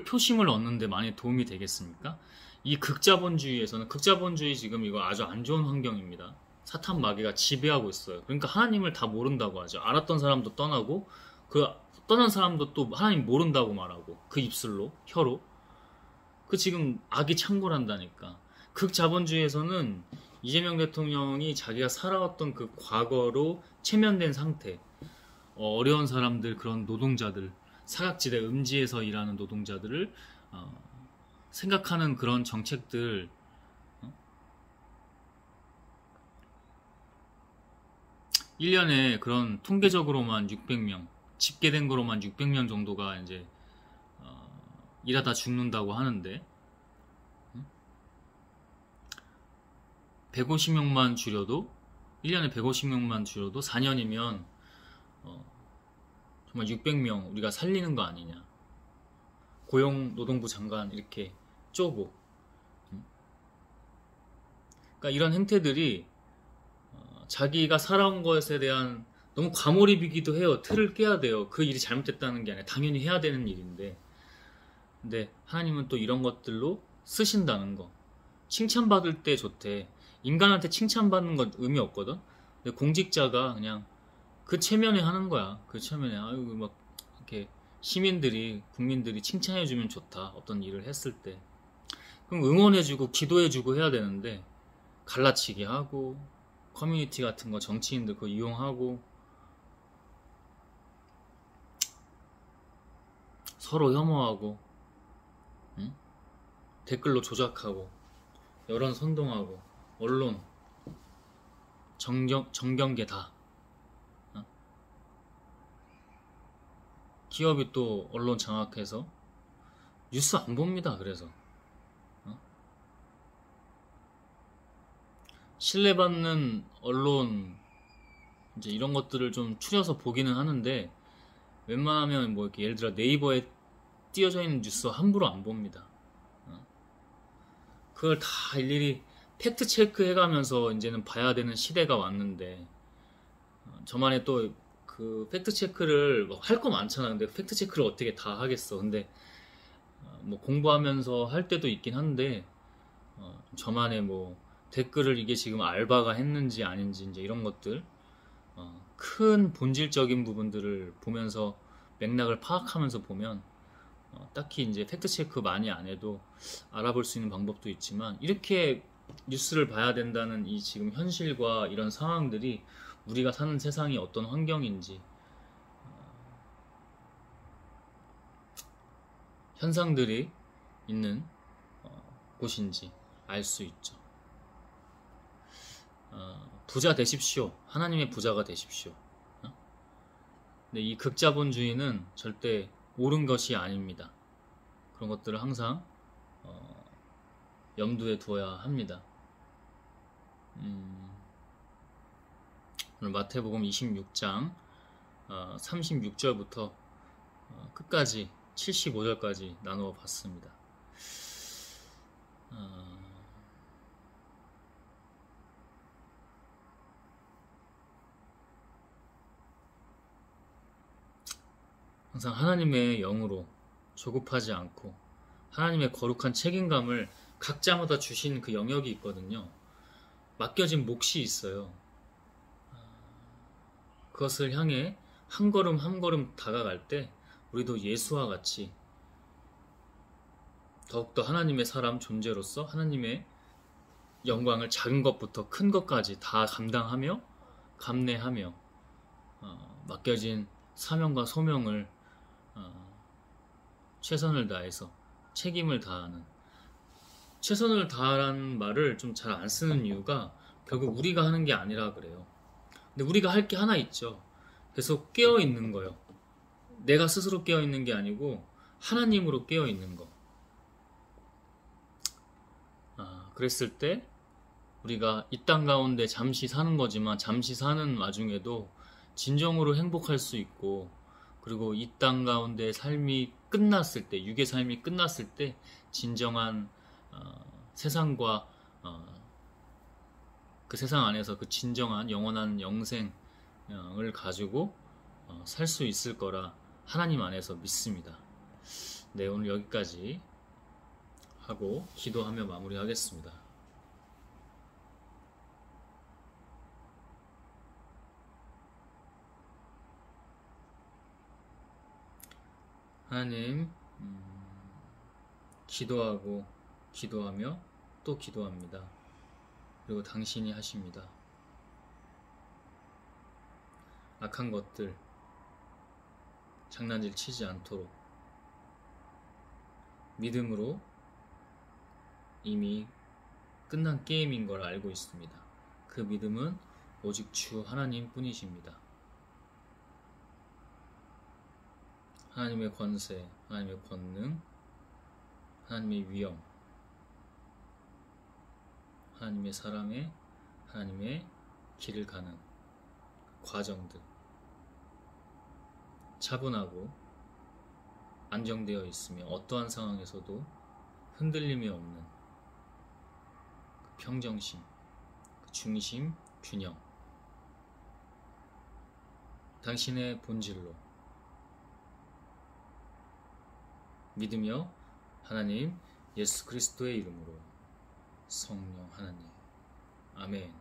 Speaker 1: 표심을 얻는 데 많이 도움이 되겠습니까? 이 극자본주의에서는, 극자본주의 지금 이거 아주 안 좋은 환경입니다. 사탄 마귀가 지배하고 있어요. 그러니까 하나님을 다 모른다고 하죠. 알았던 사람도 떠나고, 그 떠난 사람도 또 하나님 모른다고 말하고, 그 입술로, 혀로. 그 지금 악이 창궐한다니까. 극자본주의에서는 이재명 대통령이 자기가 살아왔던 그 과거로 체면된 상태, 어려운 사람들, 그런 노동자들, 사각지대 음지에서 일하는 노동자들을 생각하는 그런 정책들, 1년에 그런 통계적으로만 600명, 집계된 거로만 600명 정도가 이제 일하다 죽는다고 하는데, 150명만 줄여도, 1년에 150명만 줄여도 4년이면 정말 600명 우리가 살리는 거 아니냐. 고용노동부 장관 이렇게 쪼고. 그러니까 이런 행태들이 자기가 살아온 것에 대한 너무 과몰입이기도 해요. 틀을 깨야 돼요. 그 일이 잘못됐다는 게 아니라 당연히 해야 되는 일인데. 근데 하나님은 또 이런 것들로 쓰신다는 거. 칭찬받을 때 좋대. 인간한테 칭찬받는 건 의미 없거든. 근데 공직자가 그냥 그 체면에 하는 거야. 그 체면에 아유 막 이렇게 시민들이 국민들이 칭찬해주면 좋다. 어떤 일을 했을 때. 그럼 응원해주고 기도해주고 해야 되는데 갈라치기 하고 커뮤니티 같은 거 정치인들 그거 이용하고 서로 혐오하고 응? 댓글로 조작하고 여론 선동하고 언론 정경계 다 어? 기업이 또 언론 장악해서 뉴스 안 봅니다. 그래서 어? 신뢰받는 언론 이제 이런 것들을 좀 추려서 보기는 하는데 웬만하면 뭐 이렇게 예를 들어 네이버에 띄어져 있는 뉴스 함부로 안 봅니다. 그걸 다 일일이 팩트 체크 해가면서 이제는 봐야 되는 시대가 왔는데 저만의 또 그 팩트 체크를 할 거 많잖아. 근데 팩트 체크를 어떻게 다 하겠어. 근데 뭐 공부하면서 할 때도 있긴 한데 저만의 뭐 댓글을 이게 지금 알바가 했는지 아닌지 이제 이런 것들 큰 본질적인 부분들을 보면서 맥락을 파악하면서 보면 딱히 이제 팩트 체크 많이 안 해도 알아볼 수 있는 방법도 있지만 이렇게 뉴스를 봐야 된다는 이 지금 현실과 이런 상황들이 우리가 사는 세상이 어떤 환경인지 현상들이 있는 곳인지 알 수 있죠. 부자 되십시오. 하나님의 부자가 되십시오. 근데 이 극자본주의는 절대 옳은 것이 아닙니다. 그런 것들을 항상 염두에 두어야 합니다. 오늘 마태복음 26장 36절부터 끝까지 75절까지 나누어 봤습니다. 항상 하나님의 영으로 조급하지 않고 하나님의 거룩한 책임감을 각자마다 주신 그 영역이 있거든요. 맡겨진 몫이 있어요. 그것을 향해 한 걸음 한 걸음 다가갈 때 우리도 예수와 같이 더욱더 하나님의 사람 존재로서 하나님의 영광을 작은 것부터 큰 것까지 다 감당하며 감내하며 맡겨진 사명과 소명을 최선을 다해서 책임을 다하는 최선을 다하라는 말을 좀 잘 안 쓰는 이유가 결국 우리가 하는 게 아니라 그래요. 근데 우리가 할 게 하나 있죠. 계속 깨어있는 거요. 내가 스스로 깨어있는 게 아니고 하나님으로 깨어있는 거. 그랬을 때 우리가 이 땅 가운데 잠시 사는 거지만 잠시 사는 와중에도 진정으로 행복할 수 있고 그리고 이 땅 가운데 삶이 끝났을 때 육의 삶이 끝났을 때 진정한 세상과 그 세상 안에서 그 진정한 영원한 영생을 가지고 살 수 있을 거라 하나님 안에서 믿습니다. 네, 오늘 여기까지 하고 기도하며 마무리하겠습니다. 하나님, 기도하고 기도하며 또 기도합니다. 그리고 당신이 하십니다. 악한 것들 장난질 치지 않도록 믿음으로 이미 끝난 게임인 걸 알고 있습니다. 그 믿음은 오직 주 하나님 뿐이십니다. 하나님의 권세, 하나님의 권능, 하나님의 위엄, 하나님의 사랑에 하나님의 길을 가는 과정들 차분하고 안정되어 있으며 어떠한 상황에서도 흔들림이 없는 그 평정심, 그 중심, 균형 당신의 본질로 믿으며 하나님, 예수 그리스도의 이름으로 성령 하나님. 아멘.